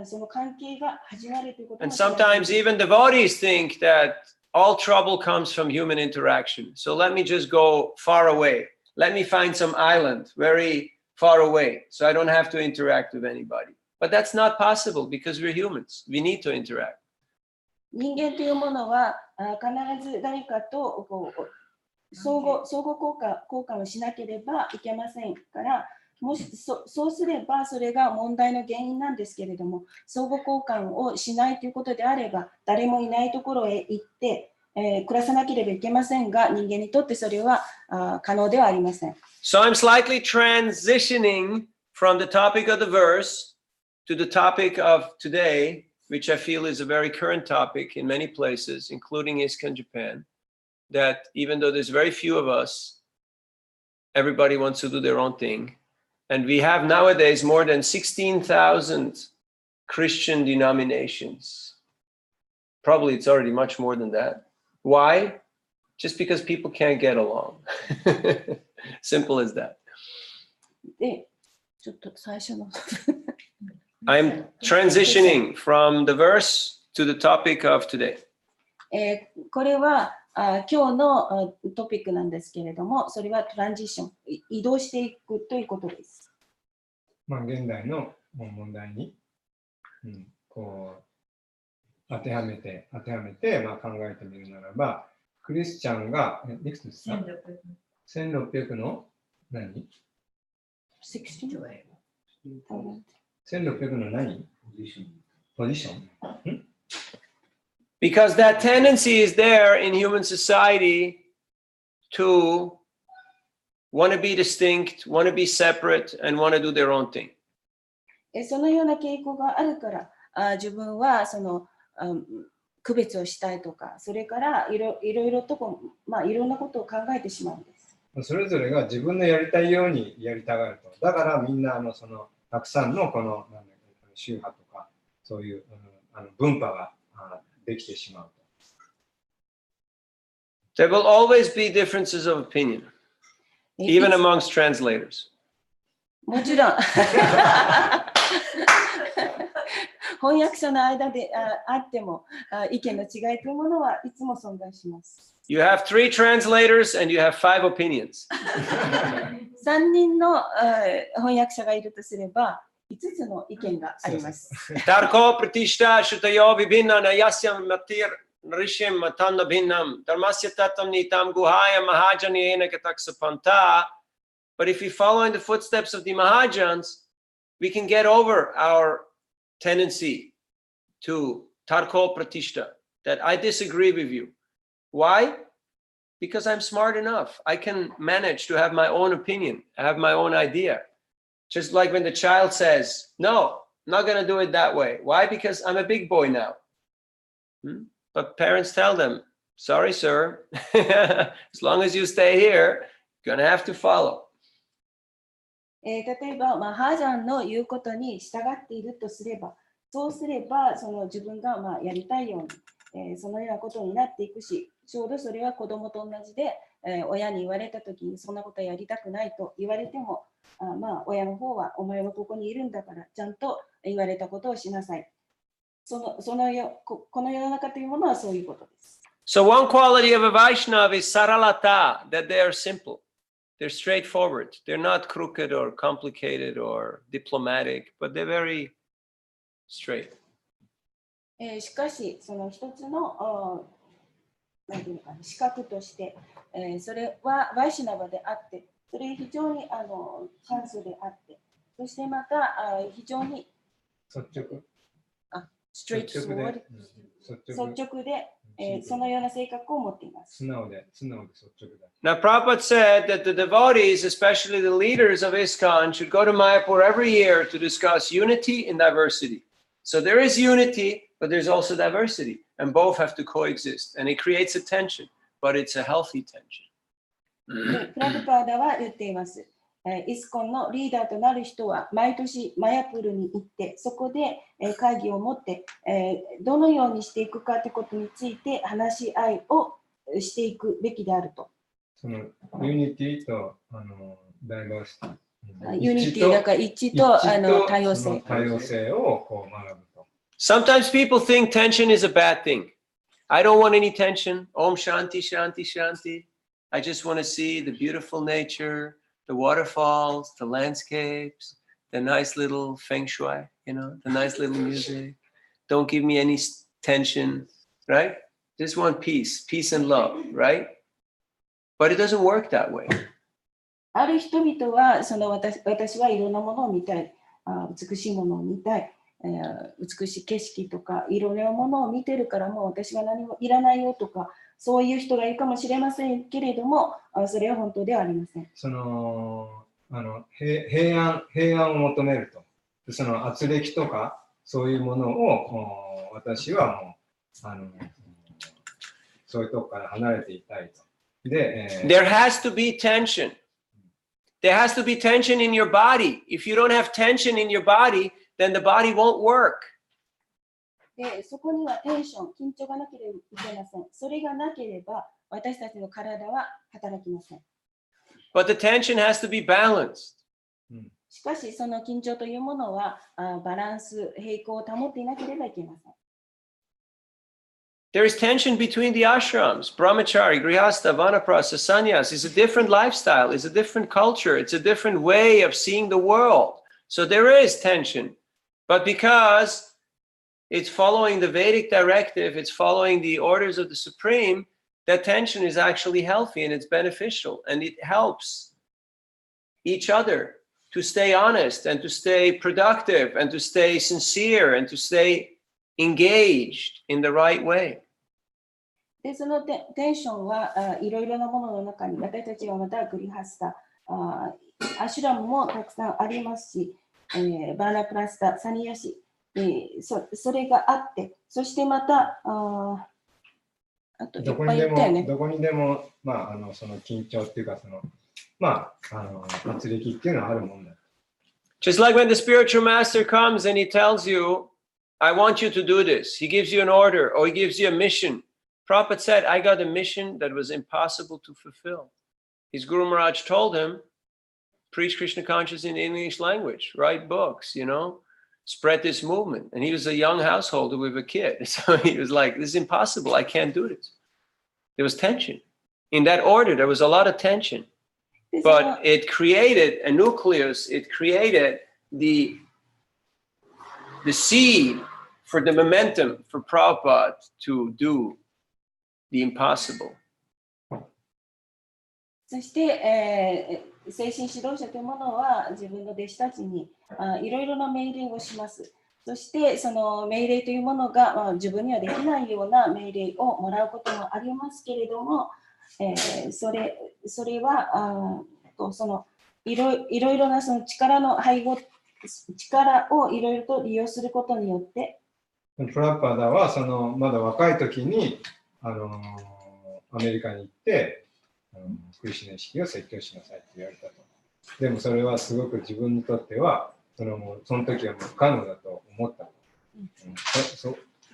Speaker 3: その関係が始まるということも
Speaker 1: And sometimes even devotees think that all trouble comes from human interaction. So let me just go far away. Let me find some island very far away so I don't have to interact with anybody. But that's not possible because we're humans. We need to interact.
Speaker 3: 人間というものは必ず誰かとこう相互交換をしなければいけませんから、もしそうすればそれが問題の原因なんですけれども、相互交換をしないということであれば、誰もいないところへ行って、暮らさなければいけませんが、人間にとってそれは可能ではありません。
Speaker 1: So I'm slightly transitioning from the topic of the verse to the topic of today, which I feel is a very current topic in many places, including ISKCON Japan, that even though there's very few of us, everybody wants to do their own thing. And we have nowadays more than 16,000 Christian denominations. Probably it's already much more than that. Why? Just because people can't get along. Simple as that.
Speaker 3: で、ちょっと最初の
Speaker 1: I'm transitioning from the verse to the topic of today.
Speaker 3: これは今日のトピックなんですけれども、それはトランジション、移動していくということです。
Speaker 6: 現代の問題に、こう当てはめて、考えてみるならば、クリスチャンがいくつですか ?1600 の何
Speaker 3: 16?
Speaker 6: 1600の何ポジション
Speaker 1: Because that tendency is there in human society to want to be distinct, want to be separate, and want to do their own thing.
Speaker 3: そのような傾向があるから、自分はその区別をしたいとか、それからいろいろといろんなことを考えてしまうんです。
Speaker 6: それぞれが自分のやりたいようにやりたがると。だからみんなそのたくさんのこの宗派とかそういう分派ができてしまうと。
Speaker 1: There will always be differences of opinion, even amongst translators.
Speaker 3: もちろん翻訳者の間であっても意見の違いというものはいつも存在します。
Speaker 1: You have 3 translators and you have 5 opinions.
Speaker 3: 3人の翻訳者がいるとすれば5つの意見があります。
Speaker 1: Tarko pratishta shutayo vibhinna nayasyam matir rishim matanna bhinnam dharmasya tatam nitam guhaya mahajaniyena kataksapanta. But if we follow in the footsteps of the Mahajans, we can get over our tendency to tarko pratishta, that I disagree with you. Why? Because I'm smart enough. I can manage to have my own opinion, have my own idea. Just like when the child says, no, I'm not going to do it that way. Why? Because I'm a big boy now. But parents tell them, sorry, sir, as long as you stay here, you're going to have to follow.
Speaker 3: 例えば、ハージャンの言うことに従っているとすれば、そうすればその自分がやりたいように、そのようなことになっていくし、ちょうどそれは子供と同じで、親に言われたときにそんなことはやりたくないと言われても、親の方はお前はここにいるんだからちゃんと言われたことをしなさい。この世の中というものはそういうことです。
Speaker 1: So one quality of a Vaishnava is saralata, that they are simple. They're straightforward. They're not crooked or complicated or diplomatic, but they're very straight.
Speaker 3: しかし、その一つの資格として、それはワイシュナバであって、それ非常に簡素であって、そしてまた非常に率直で、そのような性格を持っています。
Speaker 6: 素直で率直だ。
Speaker 1: Now, Prabhupada said that the devotees, especially the leaders of ISKCON, should go to Mayapur every year to discuss unity and diversity. So there is unity, but there's also diversity, and both have to coexist. And it creates a tension, but it's a healthy tension.
Speaker 3: プラブパーダは言っています。イスコンのリーダーとなる人は毎年マヤプルに行って、そこで会議を持って、どのようにしていくかということについて話し合いをしていくべきであると。
Speaker 6: そのユニティとダイバーシティ。
Speaker 3: ユニティだから一致と多様性。
Speaker 6: 多様性をこう学ぶと。
Speaker 1: Sometimes people think tension is a bad thing. I don't want any tension. Om Shanti, Shanti, Shanti. I just want to see the beautiful nature, the waterfalls, the landscapes, the nice little feng shui, you know, the nice little music. Don't give me any tension, right? Just want peace, peace and love, right? But it doesn't work that way.
Speaker 3: ある人々は私はいろんなものを見たい、美しいものを見たい、美しい景色とかいろんなものを見てるからもう私が何もいらないよとかそういう人がいるかもしれませんけれども、それは本当ではありません。
Speaker 6: その平安を求めると。その圧力とかそういうものを私はもうそういうとこから離れていたいと。で、
Speaker 1: There has to be tension. There has to be tension in your body. If you don't have tension in your body, then the body won't work.
Speaker 3: で、そこにはテンション、緊張がなければいけません。それがなければ私たちの体は働きません。
Speaker 1: But the tension has to be balanced.
Speaker 3: しかし、その緊張というものはバランス、平衡を保っていなければいけません。
Speaker 1: There is tension between the ashrams. Brahmachari, Grihastha, Vanaprastha, Sannyas is a different lifestyle, it's a different culture, it's a different way of seeing the world. So there is tension. But because it's following the Vedic directive, it's following the orders of the Supreme, that tension is actually healthy and it's beneficial. And it helps each other to stay honest and to stay productive and to stay sincere and to stay engaged in the right way.
Speaker 3: で、そのテンションはいろいろなものの中に私たちはまたグリハスタ、アシュラムもたくさんありますし、バーナプラスタ、サニヤシ、それがあって、そしてまたあといっぱい言ったよね。
Speaker 6: どこにでも、その緊張っていうか圧力っていうのはあるもんだ。
Speaker 1: Just like when the spiritual master comes and he tells you, I want you to do this. He gives you an order or he gives you a mission. Prabhupada said, I got a mission that was impossible to fulfill. His Guru Maharaj told him, preach Krishna consciousness in English language, write books, you know, spread this movement. And he was a young householder with a kid. So he was like, this is impossible. I can't do this. There was tension. In that order, there was a lot of tension. But it created a nucleus. It created the seed for the momentum for Prabhupada to do the impossible.
Speaker 3: そして、精神指導者というものは自分の弟子たちにいろいろな命令をします。そしてその命令というものが、自分にはできないような命令をもらうこともありますけれども、それはそのいろいろなその力の配合、力をいろいろと利用することによって、
Speaker 6: プラパダはまだ若い時にアメリカに行ってクリシュナ意識を説教しなさいって言われたと。でもそれはすごく自分にとってはその時はもう不可能だと思ったと。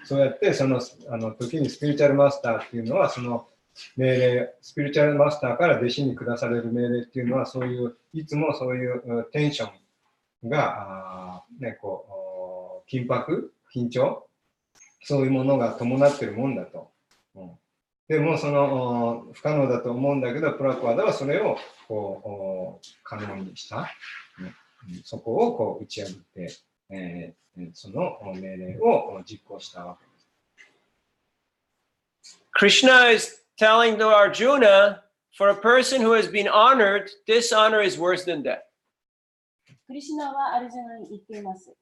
Speaker 6: そうやってその時にスピリチュアルマスターっていうのはその命令、スピリチュアルマスターから弟子に下される命令っていうのはそういういつもそういうテンションが緊迫、緊張、そういうものが伴っているもんだと。でも不可能だと思うんだけど、プラパダはそれを可能にした。そこを打ち破って、その命令を実行したわけです。
Speaker 1: Krishna is telling to Arjuna, for a person who has been honored, dishonor is worse than death.
Speaker 3: クリシュナはアルジュナに言っています。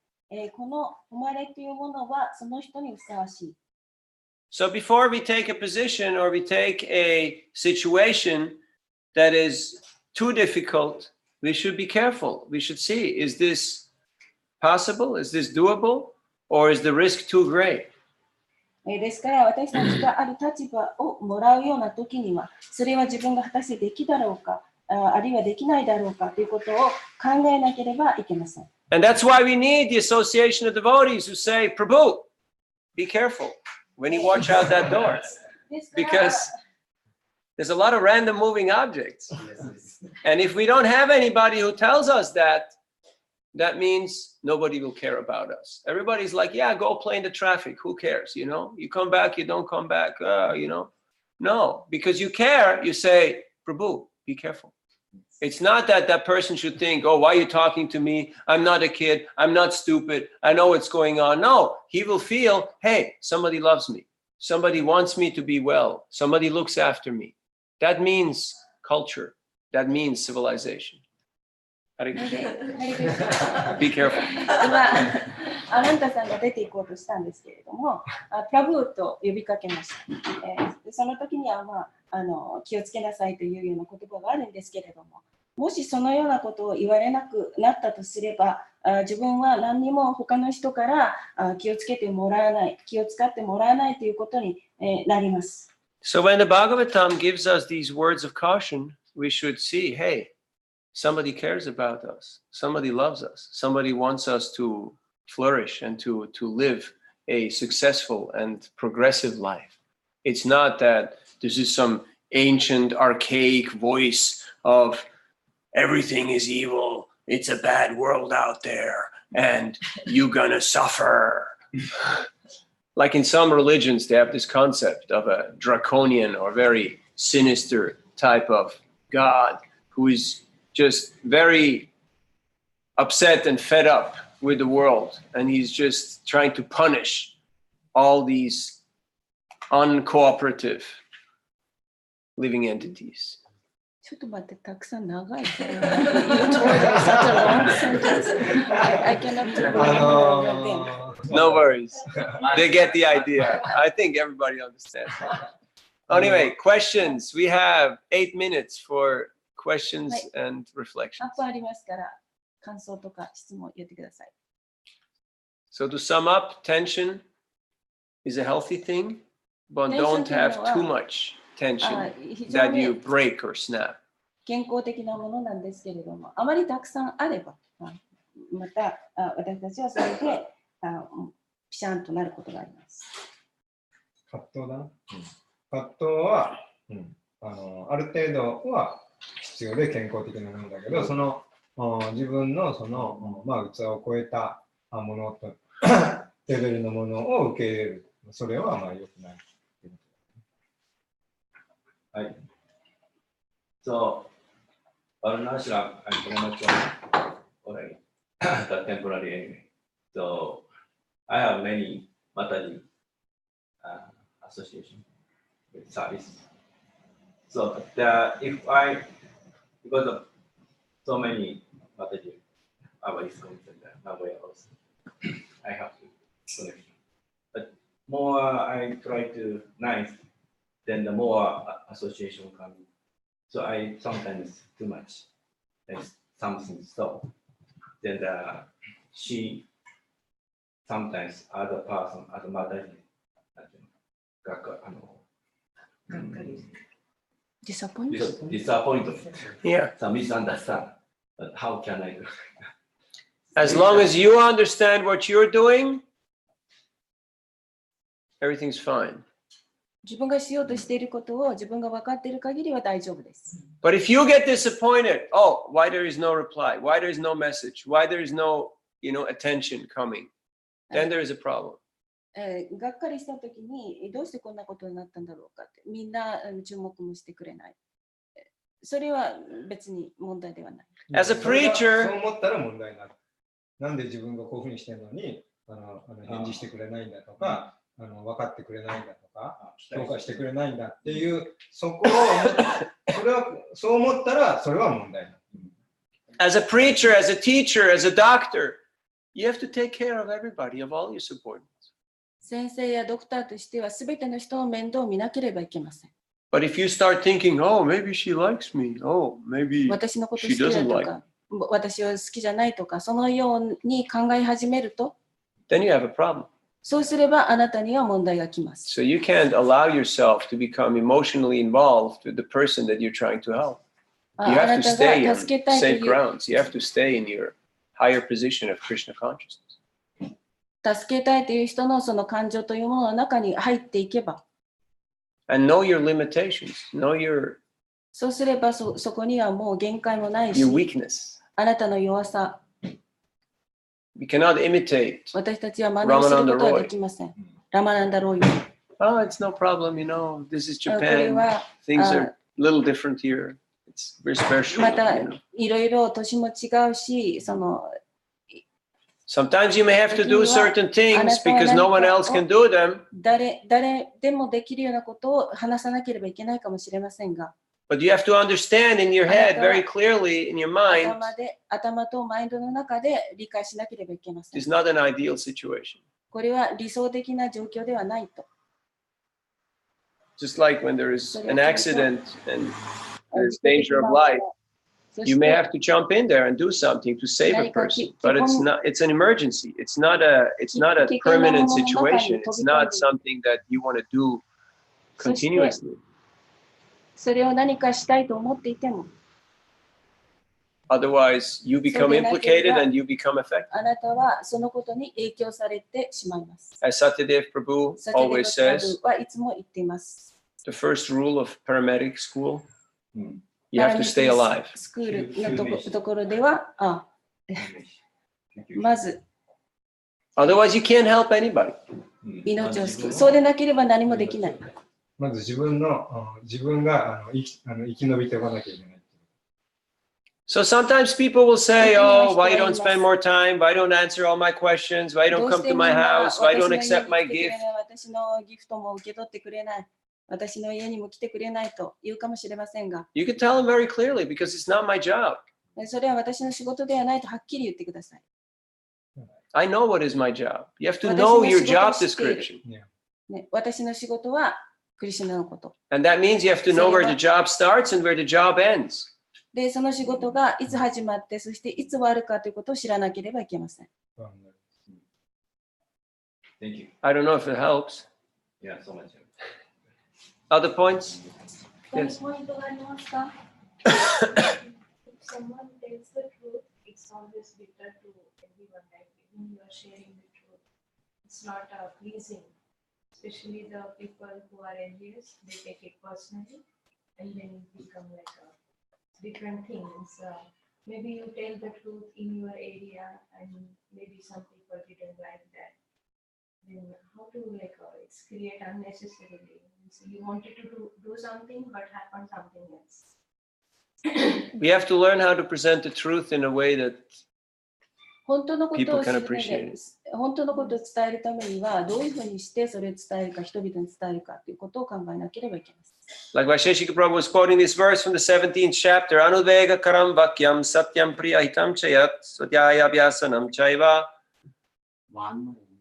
Speaker 3: この誉れというものはその人にふさわしい。
Speaker 1: So before we take a position or we take a situation that is too difficult, we should be careful. We should see, is this possible? Is this doable? Or is the risk too great?
Speaker 3: ですから私たちがある立場をもらうような時には、それは自分が果たしてできだろうか、あるいはできないだろうかということを考えなければいけません。
Speaker 1: And that's why we need the association of devotees who say, Prabhu, be careful when you watch out that door. Because There's a lot of random moving objects. And if we don't have anybody who tells us that, that means nobody will care about us. Everybody's like, yeah, go play in the traffic. Who cares? You know, you come back, you don't come back, you know. No, because you care, you say, Prabhu, be careful. It's not that that person should think, oh, why are you talking to me? I'm not a kid. I'm not stupid. I know what's going on. No, he will feel, hey, somebody loves me. Somebody wants me to be well. Somebody looks after me. That means culture. That means civilization. Hare Krishna. Be careful.
Speaker 3: 今、アナンタさんが出ていこうとしたんですけれども、プラブーと呼びかけました。その時には、気をつけなさいというような言葉があるんですけれども、もしそのようなことを言われなくなったとすれば、自分は何にも他の人から気をつけてもらわない、気を使ってもらわないということになります。
Speaker 1: So when the Bhagavatam gives us these words of caution, we should see, hey, somebody cares about us. Somebody loves us. Somebody wants us to flourish and to live a successful and progressive life. It's not that this is some ancient, archaic voice of everything is evil. It's a bad world out there and you're gonna suffer. Like in some religions, they have this concept of a draconian or very sinister type of God who is just very upset and fed up with the world. And he's just trying to punish all these uncooperative living entities.
Speaker 3: ちょっと待って、たくさん長い。I cannot
Speaker 1: No worries. They get the idea. I think everybody understands. Anyway, questions. We have 8 minutes for questions and
Speaker 3: アッ
Speaker 1: reflections.
Speaker 3: プありますから、感想とか質問言ってください。
Speaker 1: So to sum up, tension is a healthy thing, but don't have too much tension that you break or snap.
Speaker 3: 健康的なものなんですけれども、あまりたくさんあれば、また私たちはそれでピシャンとなることがあります。
Speaker 6: 葛藤だな。葛藤は、ある程度は必要で健康的なものだけど、その自分のその、器を超えたものとレベルのものを受け入れる。それは良くない。
Speaker 2: はい。So, Varunashram, I'm pretty much already the temporary anyway. So, I have many Mataji association with service. So, because of so many Mataji, our is going to Nagoya also, I have to connection. But more I try to nice, then the more association comes. So I sometimes too much, like something so. Then she sometimes other person, other mother, disappointed.
Speaker 1: Yeah.
Speaker 2: Some misunderstand. But how can I do?
Speaker 1: As long as you understand what you're doing, everything's fine.
Speaker 3: 自分がしようとしていることを自分が分かっている限りは大丈夫です。
Speaker 1: But if you get disappointed, oh, why there is no reply? Why there is no message? Why there is no, attention coming? Then there is a problem.
Speaker 3: がっかりしたときにどうしてこんなことになったんだろうかって、みんな注目もしてくれない。それは別に問題ではない。
Speaker 1: As a preacher,
Speaker 6: そう思ったら問題になる。なんで自分がこういうふうにしてるのに返事してくれないんだとか、分かってくれないんだとか、評価してくれないんだっていう、そこをそれはそう思ったらそれは問題なの。
Speaker 1: As a preacher, as a teacher, as a doctor, you have to take care of everybody, of all your subordinates.
Speaker 3: 先生やドクターとしてはすべての人の面倒を見なければいけません。
Speaker 1: But if you start thinking, oh, maybe she likes me, oh, maybe
Speaker 3: 私のこと好
Speaker 1: she
Speaker 3: きだ
Speaker 1: doesn't
Speaker 3: と
Speaker 1: like
Speaker 3: か、私は好きじゃないとか、そのように考え始めると、
Speaker 1: then you have a problem.
Speaker 3: そうすればあなたには問題が来ます。
Speaker 1: So you can't allow yourself to become emotionally involved with the person that you're trying to help.
Speaker 3: あ
Speaker 1: You
Speaker 3: な
Speaker 1: have to
Speaker 3: た
Speaker 1: stay
Speaker 3: が
Speaker 1: on
Speaker 3: 助けたいと
Speaker 1: safe
Speaker 3: いう
Speaker 1: grounds. You have to stay in your higher position of Krishna consciousness.
Speaker 3: 助けたいという人のその感情というものの中に入っていけば、
Speaker 1: And know your limitations. Know your
Speaker 3: そうすればそこにはもう限界もないし、
Speaker 1: your weakness.
Speaker 3: あなたの弱さ、
Speaker 1: We cannot imitate
Speaker 3: 私たちは真似することはできません。ラマナンダロイ。
Speaker 1: Oh, it's no problem, this is
Speaker 3: これ
Speaker 1: Japan.
Speaker 3: は
Speaker 1: Things are a little different here. We're spiritual.
Speaker 3: またいろいろ年も違うし、その
Speaker 1: Sometimes you may have to do certain things because no one else can do them.
Speaker 3: 誰でもできるようなことを話さなければいけないかもしれませんが、
Speaker 1: But you have to understand in your head very clearly, in your mind,
Speaker 3: 頭とマインドの中で理解しなければいけません。
Speaker 1: it's not an ideal situation.
Speaker 3: これは理想的な状況ではないと。
Speaker 1: Just like when there is an accident and there's danger of life, you may have to jump in there and do something to save a person, but it's an emergency. It's not a permanent situation. It's not something that you want to do continuously.
Speaker 3: それを何かしたいと思っていても、
Speaker 1: Otherwise, you become implicated and you become affected.
Speaker 3: あなたはそのことに影響されてしまいます。
Speaker 1: As Satyadeva Prabhu always says,
Speaker 3: はいつも言っています。
Speaker 1: the first rule of paramedic school, you have to stay alive.
Speaker 3: スクールのところでは、まず
Speaker 1: Otherwise, you can't help anybody.
Speaker 3: 命を救う。そうでなければ何もできない。
Speaker 6: まず自分が生き延びておかなきゃいけない。
Speaker 1: So sometimes people will say, oh, why you don't spend more time? Why don't answer all my questions? Why don't come to my house? Why don't accept my gift?
Speaker 3: 私のギフトも受け取ってくれない。私の家にも来てくれないと言うかもしれませんが。
Speaker 1: You can tell them very clearly because it's not my job.
Speaker 3: それは私の仕事ではないとはっきり言ってください。
Speaker 1: I know what is my job. You have to know your job description.
Speaker 3: ね、私の仕事はクリシュナのこと。
Speaker 1: And that means you have to know where the job starts and where the job ends.
Speaker 3: で、その仕事がいつ始まって、そしていつ終わるかということを知らなければいけません。
Speaker 2: Thank you.
Speaker 1: I don't know if it helps.
Speaker 2: Yeah, so much.
Speaker 1: Other points?
Speaker 3: 何
Speaker 1: Yes.
Speaker 3: ポイントがありますか
Speaker 7: If someone tells the truth, it's always bitter to everyone. Like when you are sharing the truth, it's not pleasing. Especially the people who are envious, they take it personally, and then it become like different things. Maybe you tell the truth in your area, and maybe some people didn't like that. Then how to it's create unnecessarily. So you wanted to do something, but happened something else.
Speaker 1: We have to learn how to present the truth in a way that
Speaker 3: 本当のこと
Speaker 1: people
Speaker 3: を知
Speaker 1: can
Speaker 3: る
Speaker 1: appreciate it.
Speaker 3: 本当のことを伝えるためにはどういうふうにしてそれを伝えるか、人々に伝えるかということを考えなければいけません。
Speaker 1: Like Vaisheshika Prabhu was quoting this verse from the 17th chapter, Anuvega karam vakyam satyam priyahitam chayat swadhyaya vyasanam chaiva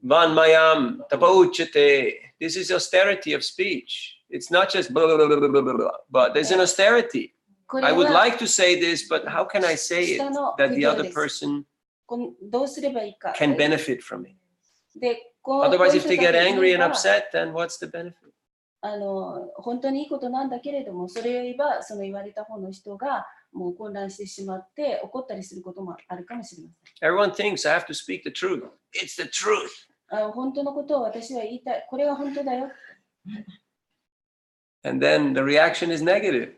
Speaker 1: vanmayam tapauchate. This is austerity of speech. It's not just blah, blah, blah, blah, blah, blah, but there's an austerity.
Speaker 3: これ
Speaker 1: I would
Speaker 3: は
Speaker 1: like to say this, but how can I say it that the other person
Speaker 3: どうすればいいか。
Speaker 1: can benefit from it?
Speaker 3: で、
Speaker 1: Otherwise, if they get angry and
Speaker 3: こう
Speaker 1: upset, then what's the benefit?
Speaker 3: 本当にいいことなんだけれども、それを言えばその言われた方の人がもう混乱してしまって怒ったりすることもあるかもしれません。
Speaker 1: Everyone thinks I have to speak the truth. It's the truth.
Speaker 3: 本当のことを私は言いたい。これは本当だよ。
Speaker 1: And then the reaction is negative.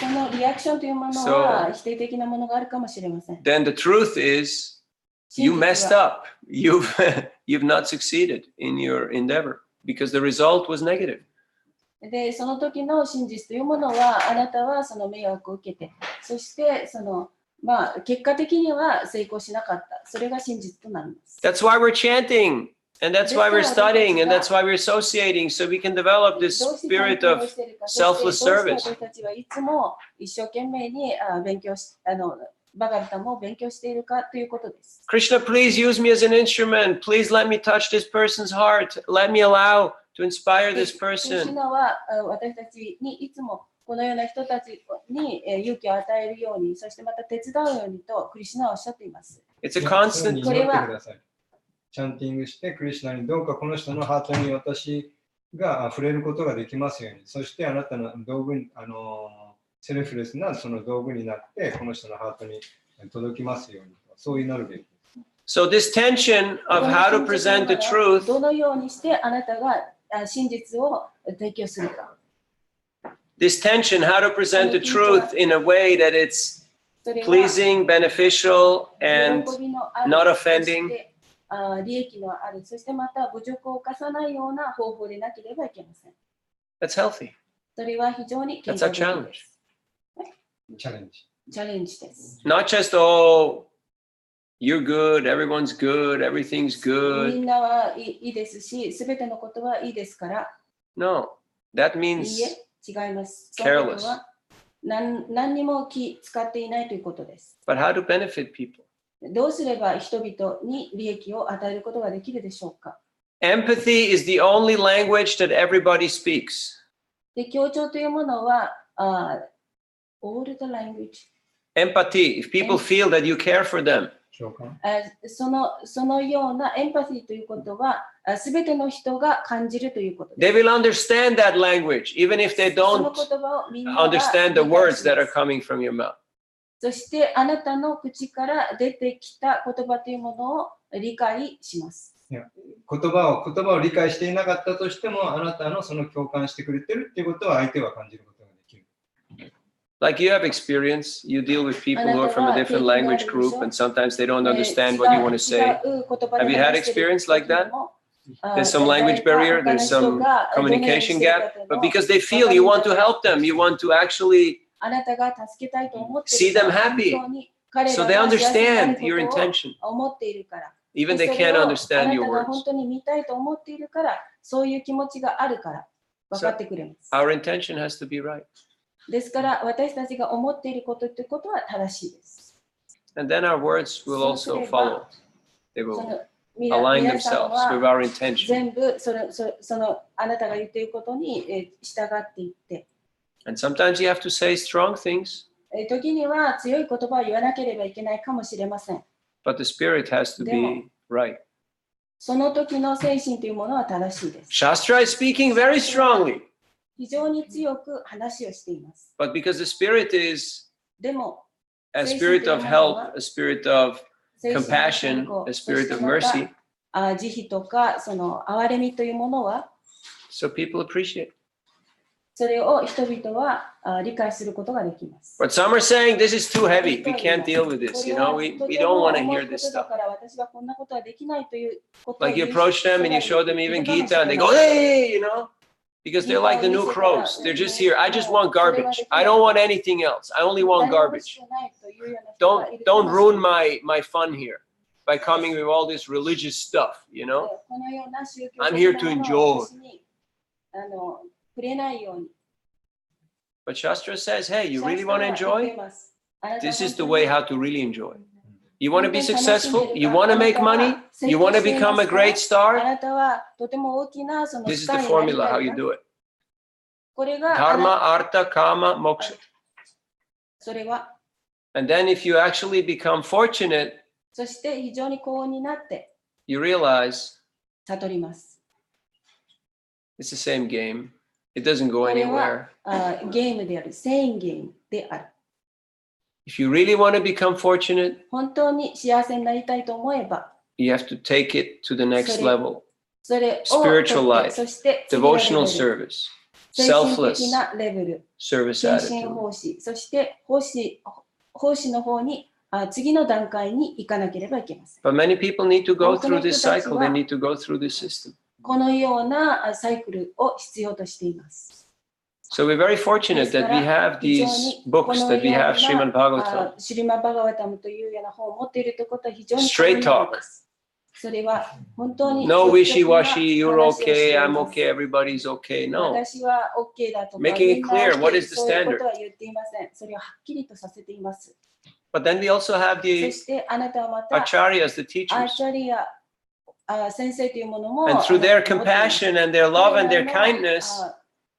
Speaker 3: そのリアクションというものは否定的なものがあるかもしれません。
Speaker 1: Then the truth is you messed up. You've not succeeded in your endeavor because the result was negative.
Speaker 3: で、その時の真実というものは、あなたはその迷惑を受けて、そして結果的には成功しなかった。それが真実となります。
Speaker 1: That's why we're chanting, and that's why we're studying, and that's why we're associating, so we can develop this spirit of selfless service.
Speaker 3: 私たちはいつも一生懸命に勉強し、バガルタも勉強しているかということです。
Speaker 1: Krishna, please use me as an instrument. Please let me touch this person's heart. Let me allow to inspire this
Speaker 3: クリシュ
Speaker 1: person.
Speaker 3: ナは私たちにいつもこのような人たちに勇気を与えるように、そしてまた手伝うようにとクリシュナはおっしゃっています。
Speaker 1: It's a
Speaker 6: それ
Speaker 1: constant.
Speaker 6: に祈ってください。チャンティングして、クリシュナにどうかこの人のハートに私が触れることができますように、そしてあなたの道具に、セルフレスなその道具になって、この人のハートに届きますように、そう祈るべきです。
Speaker 1: So this tension of how to present the truth
Speaker 3: どのようにしてあなたが真実を提供するか。
Speaker 1: this tension, how to present the truth in a way that it's
Speaker 3: それは
Speaker 1: pleasing, beneficial, and
Speaker 3: 喜びのある
Speaker 1: not
Speaker 3: そ
Speaker 1: offending.
Speaker 3: して利益のある、そしてまた侮辱を犯さないような方法でなければいけません。
Speaker 1: That's healthy.
Speaker 3: それは非常に健
Speaker 1: That's
Speaker 3: 康
Speaker 1: our
Speaker 3: 的
Speaker 1: challenge.
Speaker 3: です。
Speaker 6: チャレンジ。
Speaker 3: チャレンジです。
Speaker 1: Not just, oh, you're good, everyone's good, everything's
Speaker 3: み
Speaker 1: good.
Speaker 3: んなはいいですし、すべてのことはいいですから、
Speaker 1: No, that
Speaker 3: い
Speaker 1: means
Speaker 3: いえ、違います。そのことは何にも気使っていないということです。
Speaker 1: but how to benefit people.
Speaker 3: どうすれば人々に利益を与えることができるでしょうか。
Speaker 1: Empathy is the only language that everybody speaks.
Speaker 3: で、協調というものは、all the language
Speaker 1: Empathy, if people feel that you care for them.
Speaker 6: 召喚。
Speaker 3: そのようなエンパシーということは、すべての人が感じるということで
Speaker 1: They
Speaker 3: す。
Speaker 1: will understand that language, even if they
Speaker 3: その
Speaker 1: don't
Speaker 3: 言葉をみんなが
Speaker 1: understand the
Speaker 3: 理解
Speaker 1: words
Speaker 3: しま
Speaker 1: that are
Speaker 3: す。
Speaker 1: coming from your mouth.
Speaker 3: そしてあなたの口から出てきた言葉というものを理解します。
Speaker 6: 言葉を理解していなかったとしても、あなたのその共感してくれてるっていうことは相手は感じることができる。
Speaker 1: Like you have experience, you deal with people who are from a different language group, and sometimes they don't understand what you want to say. Have you had experience like that? There's some language barrier, there's some communication gap, but because they feel you want to help them, you want to actually
Speaker 3: あなたが助けたいと思ってい
Speaker 1: see
Speaker 3: る
Speaker 1: them
Speaker 3: から
Speaker 1: happy.
Speaker 3: 本当に彼
Speaker 1: So
Speaker 3: ら
Speaker 1: they
Speaker 3: が幸せになる
Speaker 1: understand your
Speaker 3: こと
Speaker 1: intention,
Speaker 3: を思っているから。
Speaker 1: even
Speaker 3: で
Speaker 1: they
Speaker 3: それ
Speaker 1: can't
Speaker 3: をあ
Speaker 1: understand
Speaker 3: な
Speaker 1: your
Speaker 3: たが
Speaker 1: words.
Speaker 3: 本当に見たいと思っているから、そういう気持ちがあるから分かってくれます。
Speaker 1: Our intention has to be right.
Speaker 3: ですから私たちが思っていることということは正しいです。
Speaker 1: And then our words will also follow. They
Speaker 3: そ
Speaker 1: will
Speaker 3: の
Speaker 1: align
Speaker 3: 皆さん
Speaker 1: themselves
Speaker 3: は
Speaker 1: with our intention.
Speaker 3: 全部そのあなたが言っていることに従っていって、
Speaker 1: And sometimes you have to say strong things,
Speaker 3: 時には強い言葉を言わなければいけないかもしれません。
Speaker 1: but the spirit has to be right.
Speaker 3: その時の精神というものは正しいです。
Speaker 1: Shastra is speaking very strongly,
Speaker 3: 非常に強く話をしています。
Speaker 1: but because the spirit is
Speaker 3: でも、
Speaker 1: a spirit of help, a spirit of
Speaker 3: 精神の
Speaker 1: compassion,
Speaker 3: 健康
Speaker 1: a spirit of
Speaker 3: そしてま
Speaker 1: mercy,
Speaker 3: た慈悲とかその憐れみというものは、
Speaker 1: so people appreciate.
Speaker 3: それを人々は理解することができます。
Speaker 1: But some are saying this is too heavy. We can't deal with this. You know, we don't want to hear this
Speaker 3: だ
Speaker 1: stuff.
Speaker 3: から私はこんなことはできないということを
Speaker 1: Like you
Speaker 3: 言う
Speaker 1: approach them and you
Speaker 3: 人
Speaker 1: show
Speaker 3: が
Speaker 1: them
Speaker 3: いる
Speaker 1: even
Speaker 3: かもし
Speaker 1: Gita
Speaker 3: れ
Speaker 1: and they
Speaker 3: ない
Speaker 1: go, hey, you know, because they're like the new crows. They're just here. I just want garbage. I don't want anything else. I only want garbage. Don't ruin my fun here by coming with all this religious stuff, you know? I'm here to enjoy.
Speaker 3: 触れないように。
Speaker 1: But Shastra says, hey, you really want to enjoy? This is the way how to really enjoy. You want to be successful? You want to make money? You want to become a great
Speaker 3: あ
Speaker 1: star?
Speaker 3: なたはとても大きなその
Speaker 1: This
Speaker 3: ス
Speaker 1: is
Speaker 3: タ
Speaker 1: the
Speaker 3: ーになり
Speaker 1: formula
Speaker 3: た
Speaker 1: how
Speaker 3: い
Speaker 1: you
Speaker 3: か
Speaker 1: do it.
Speaker 3: これが
Speaker 1: Dharma, artha, kama, moksha.
Speaker 3: それは
Speaker 1: And then if you actually become fortunate,
Speaker 3: そして非常に幸運になって
Speaker 1: you realize
Speaker 3: 悟ります。
Speaker 1: it's the same game. It doesn't go
Speaker 3: これ
Speaker 1: anywhere.
Speaker 3: はゲームである、セインゲームである。
Speaker 1: If you really want to become fortunate,
Speaker 3: 本当に幸せになりたいと思えば、
Speaker 1: you have to take it to the next level.
Speaker 3: それを
Speaker 1: Spiritual
Speaker 3: 取って
Speaker 1: life,
Speaker 3: そして次のレベ
Speaker 1: Devotional
Speaker 3: ル
Speaker 1: service,
Speaker 3: 精神
Speaker 1: selfless
Speaker 3: 的なレベル、
Speaker 1: service
Speaker 3: 精神
Speaker 1: attitude.
Speaker 3: 奉仕、そして奉仕の方に次の段階に行かなければいけません。
Speaker 1: But many people need to go through this
Speaker 3: 多くの人たちは
Speaker 1: cycle. They need to go through this system.
Speaker 3: このようなサイクルを必要としています。
Speaker 1: So we're very fortunate that we have these books, that we have Srimad Bhagavatam.
Speaker 3: シリマ・バガワタムというような本を持っているということは非常に
Speaker 1: Straight
Speaker 3: 幸運
Speaker 1: talk.
Speaker 3: です。それは本当に
Speaker 1: No
Speaker 3: 率直な
Speaker 1: wishy-washy, you're
Speaker 3: 話をして
Speaker 1: okay,
Speaker 3: い
Speaker 1: I'm
Speaker 3: ます
Speaker 1: okay, everybody's okay. No.
Speaker 3: 私は OK だとか、
Speaker 1: Making it
Speaker 3: みんな
Speaker 1: clear,
Speaker 3: OK
Speaker 1: what is the
Speaker 3: そういうこ
Speaker 1: standard?
Speaker 3: とは言っていません。それをはっきりとさせています。
Speaker 1: But then we also have
Speaker 3: そ
Speaker 1: the
Speaker 3: してあなたはまた
Speaker 1: acharyas, the
Speaker 3: アー
Speaker 1: teachers.
Speaker 3: チャリア先生というものも
Speaker 1: And through their
Speaker 3: 持っています
Speaker 1: compassion and their love and their
Speaker 3: 彼らの
Speaker 1: kindness,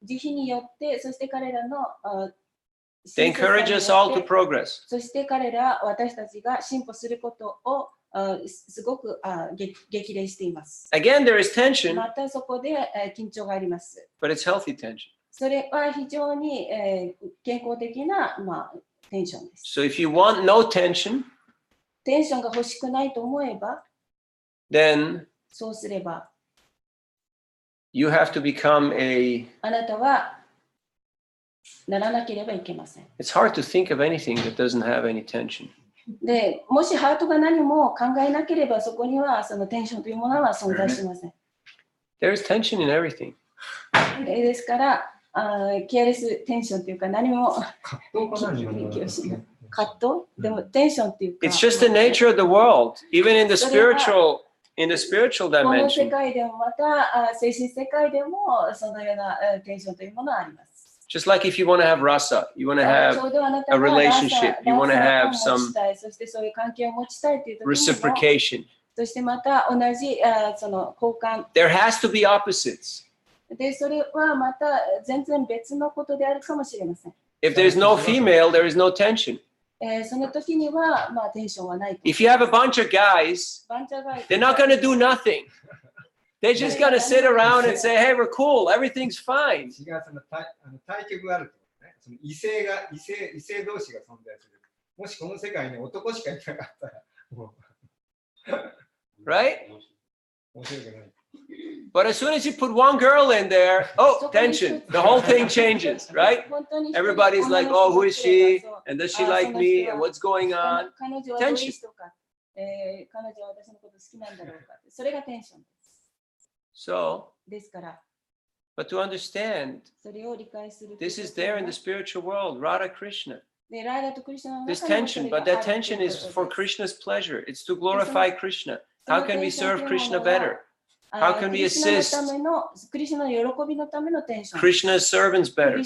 Speaker 3: 慈悲によって、そして彼らの
Speaker 1: they encourage us all to progress.
Speaker 3: そして彼ら私たちが進歩することをすごく激励しています。
Speaker 1: Again, there is tension,
Speaker 3: またそこで緊張があります。
Speaker 1: but it's healthy tension.
Speaker 3: それは非常に健康的なテンションです。
Speaker 1: So if you want no tension,
Speaker 3: テンションが欲しくないと思えば、
Speaker 1: then
Speaker 3: そうすれば
Speaker 1: you have to become a
Speaker 3: あなたはならなければいけません。
Speaker 1: It's hard to think of anything that doesn't have any tension.
Speaker 3: で、もしハートが何も考えなければ、そこにはそのテンションというものは存在しません。
Speaker 1: There is tension in everything.
Speaker 3: ですから、ケアレステンションというか、何も
Speaker 6: 葛藤かな、今のは。
Speaker 3: 葛藤でもテンションっていうか、
Speaker 1: It's just the nature of the world, even in the spiritual
Speaker 3: この世
Speaker 1: dimension.
Speaker 3: 界でもまた精神世界でもそのようなテンションというものはあります。
Speaker 1: Just like if you want to have rasa, you want to have
Speaker 3: ちょうどあなた
Speaker 1: a
Speaker 3: が
Speaker 1: relationship, you want to
Speaker 3: ラ
Speaker 1: have
Speaker 3: サを
Speaker 1: some
Speaker 3: 持ちたい、そしてそういう関係を持ちたいという時にも、
Speaker 1: reciprocation.
Speaker 3: そしてまた同じその交換
Speaker 1: There has to be opposites.
Speaker 3: で、それはまた全然別のことであるかもしれません。
Speaker 1: If there's no female, there is no tension.
Speaker 3: その時には、まあ、テンションはないと。
Speaker 1: If you have a bunch of guys,
Speaker 3: バンチャーが
Speaker 1: they're not going to do nothing. They're just going to sit around and say, hey, we're cool, everything's fine.
Speaker 6: 違う、その対極があるってことね。その異性同士が存在する。もしこの世界に男しかいなかったら、もう
Speaker 1: Right?
Speaker 6: 面白くない。
Speaker 1: But as soon as you put one girl in there, oh, tension. The whole thing changes, right?
Speaker 3: 本当に
Speaker 1: Everybody's like, oh, who is she? And does she like me? And what's going on?
Speaker 3: 彼女はどういう人か、彼女は私のこと好きなんだろうか。それがテンションです。
Speaker 1: So,
Speaker 3: ですから、
Speaker 1: but to understand,
Speaker 3: それを理解する。
Speaker 1: this is there in the spiritual world, Radha Krishna.
Speaker 3: で、ライダとクリシュナの
Speaker 1: This
Speaker 3: 中にもそ
Speaker 1: tension,
Speaker 3: れが
Speaker 1: but
Speaker 3: あ
Speaker 1: that
Speaker 3: るという
Speaker 1: tension
Speaker 3: こと
Speaker 1: is
Speaker 3: です
Speaker 1: for Krishna's pleasure. It's to glorify Krishna.
Speaker 3: その
Speaker 1: How can we
Speaker 3: テンション
Speaker 1: serve
Speaker 3: というも
Speaker 1: Krishna
Speaker 3: のは
Speaker 1: better? How can
Speaker 3: ク
Speaker 1: we
Speaker 3: リシュナの
Speaker 1: assist
Speaker 3: ためのクリシュナの喜びのためのテンション。
Speaker 1: Krishna's servants
Speaker 3: ク
Speaker 1: better?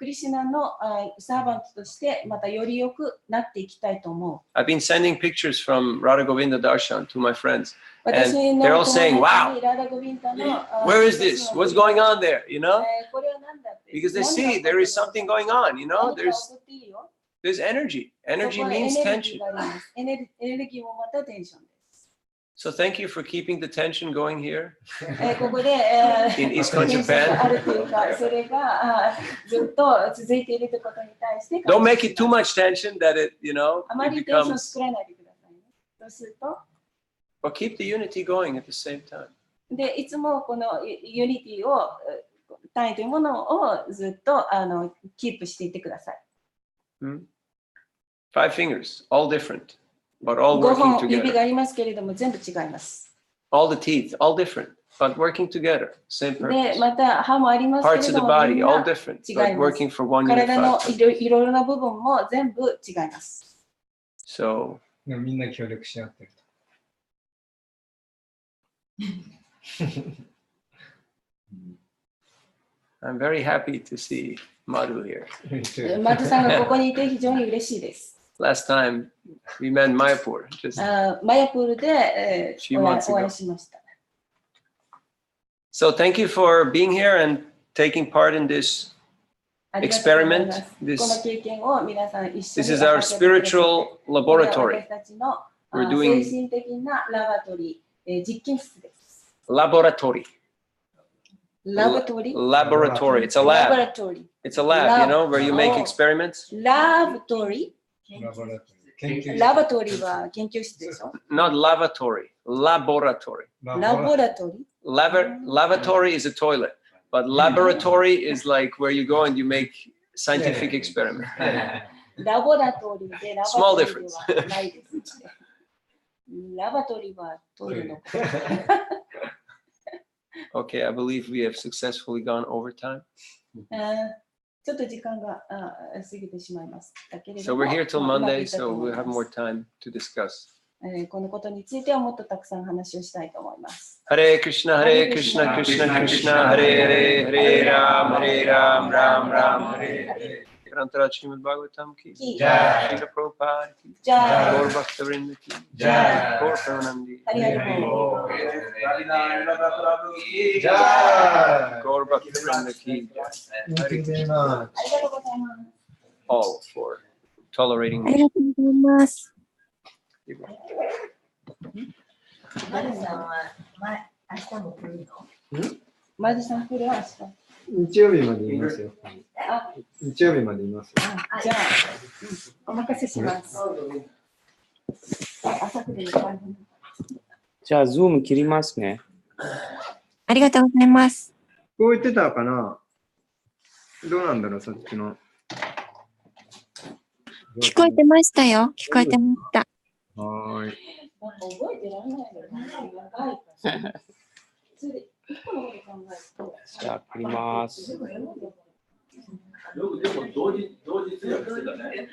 Speaker 3: リシュナのサーバントとしてまたよりよくなっていきたいと思う。
Speaker 1: I've been sending pictures from Radha Govinda Darshan to my friends.
Speaker 3: 私の
Speaker 1: they're all
Speaker 3: 友達
Speaker 1: saying,
Speaker 3: に
Speaker 1: wow,
Speaker 3: ラダゴビンタの
Speaker 1: where is this? What's going on there? You know?
Speaker 3: これは何だって
Speaker 1: Because they see there is something going on, you know? There's energy. Energy means tension.
Speaker 3: エネルギーもまたテンションです。
Speaker 1: So thank you for keeping the tension going here
Speaker 3: ここで
Speaker 1: in ISKCON
Speaker 3: テンションがあ
Speaker 1: Japan.
Speaker 3: るというか、それがずっと続いているということに対して
Speaker 1: Don't make it too much tension that it, you know,
Speaker 3: あま
Speaker 1: it
Speaker 3: りテンション
Speaker 1: becomes,
Speaker 3: 作らないでくださいね。そうすると、
Speaker 1: but keep the unity going at the same time.
Speaker 3: でいつもこのユニティを単位というものをずっとキープしていってください。
Speaker 1: Five fingers, all different, but all
Speaker 3: 5
Speaker 1: working
Speaker 3: 本指
Speaker 1: together.
Speaker 3: がありますけれども全部違います。
Speaker 1: All the teeth, all different, but working together. Same
Speaker 3: で、
Speaker 1: purpose.
Speaker 3: また歯もありますけ
Speaker 1: Parts
Speaker 3: れ
Speaker 1: of the
Speaker 3: ども、
Speaker 1: body,
Speaker 3: みん
Speaker 1: all
Speaker 3: な
Speaker 1: different,
Speaker 3: 違い
Speaker 1: but
Speaker 3: ます。
Speaker 1: working for one
Speaker 3: 体の
Speaker 1: unified.
Speaker 3: いろいろな部分も全部違います。
Speaker 1: So
Speaker 6: でもみんな協力し合ってると。
Speaker 1: I'm very happy to see Madhu here.
Speaker 3: マトさんがここにいて非常に嬉しいです。
Speaker 1: Last time we met in Mayapur, just
Speaker 3: マヤプールで、
Speaker 1: Few
Speaker 3: お
Speaker 1: months ago.
Speaker 3: 会いしました。
Speaker 1: so thank you for being here and taking part in this
Speaker 3: ありがとうございま
Speaker 1: experiment.
Speaker 3: す。
Speaker 1: This
Speaker 3: この経験を皆さん一緒
Speaker 1: this
Speaker 3: に
Speaker 1: is our
Speaker 3: 分かち合ってくださって
Speaker 1: spiritual
Speaker 3: これは
Speaker 1: laboratory.
Speaker 3: 私たちの
Speaker 1: We're doing
Speaker 3: 精神的なラボラトリー、実験室です。
Speaker 1: laboratory.
Speaker 3: ラボトリー
Speaker 1: Laboratory. It's a
Speaker 3: ラボ
Speaker 1: lab.
Speaker 3: ラトリー
Speaker 1: It's a lab, you know, where you make
Speaker 3: Oh.
Speaker 1: experiments.
Speaker 3: ラボトリ
Speaker 6: ラボラトリー研究
Speaker 3: ーラボトリーは研究室でしょ
Speaker 1: Not lavatory, laboratory.
Speaker 3: ラボラトリ
Speaker 1: Lavatory is a toilet, but laboratory is like where you go and you make scientific experiments.
Speaker 3: ーラボラトリーでラボ
Speaker 1: Small
Speaker 3: トリーはないです。ラボトリーはトイレのこと。
Speaker 1: Okay, I believe we have successfully gone over time.
Speaker 3: ちょっと時間が過ぎてしまいましたけれ
Speaker 1: So
Speaker 3: ども、
Speaker 1: we're here till
Speaker 3: まあうまくい
Speaker 1: Monday,
Speaker 3: ったと
Speaker 1: so
Speaker 3: 思い
Speaker 1: we'll
Speaker 3: ま
Speaker 1: have
Speaker 3: す
Speaker 1: more time to discuss.
Speaker 3: このことについてはもっとたくさん話をしたいと思います。
Speaker 1: Hare Krishna, Hare Krishna, Krishna Krishna, Hare Hare, Hare Ram, Ram Ram, Hare Hare. Grantara Srimad Bhagavatam ki
Speaker 3: Jai.
Speaker 1: Srila Prabhupada ki
Speaker 3: じゃあ、
Speaker 1: Gaur Bhaktavrinda ki
Speaker 3: Jai.
Speaker 1: Gaur Premanandi
Speaker 3: ありがとう。
Speaker 1: Gaur Bhaktavrinda ki
Speaker 6: Thank you very much.
Speaker 3: ありがとうございます。
Speaker 1: all for tolerating
Speaker 8: ありがとうございます。
Speaker 9: マルさんは明日も来るの？
Speaker 3: マジさん来る明日。
Speaker 6: 日曜日までいますよ。
Speaker 3: あ、
Speaker 6: 日曜日までいますよ。
Speaker 3: じゃあ、お任せします。朝来るの大変。
Speaker 5: じゃあ、ズーム切りますね。
Speaker 8: ありがとうございます。
Speaker 6: こう言ってたかなどうなんだろう、そっちの
Speaker 8: 聞こえてましたよ。聞こえてました。
Speaker 4: はーい。
Speaker 3: なんか覚えてられないのよね。長いから。それで、一個のこと考えると。
Speaker 5: じゃあ、切ります。
Speaker 2: よくでも同時通訳してたね。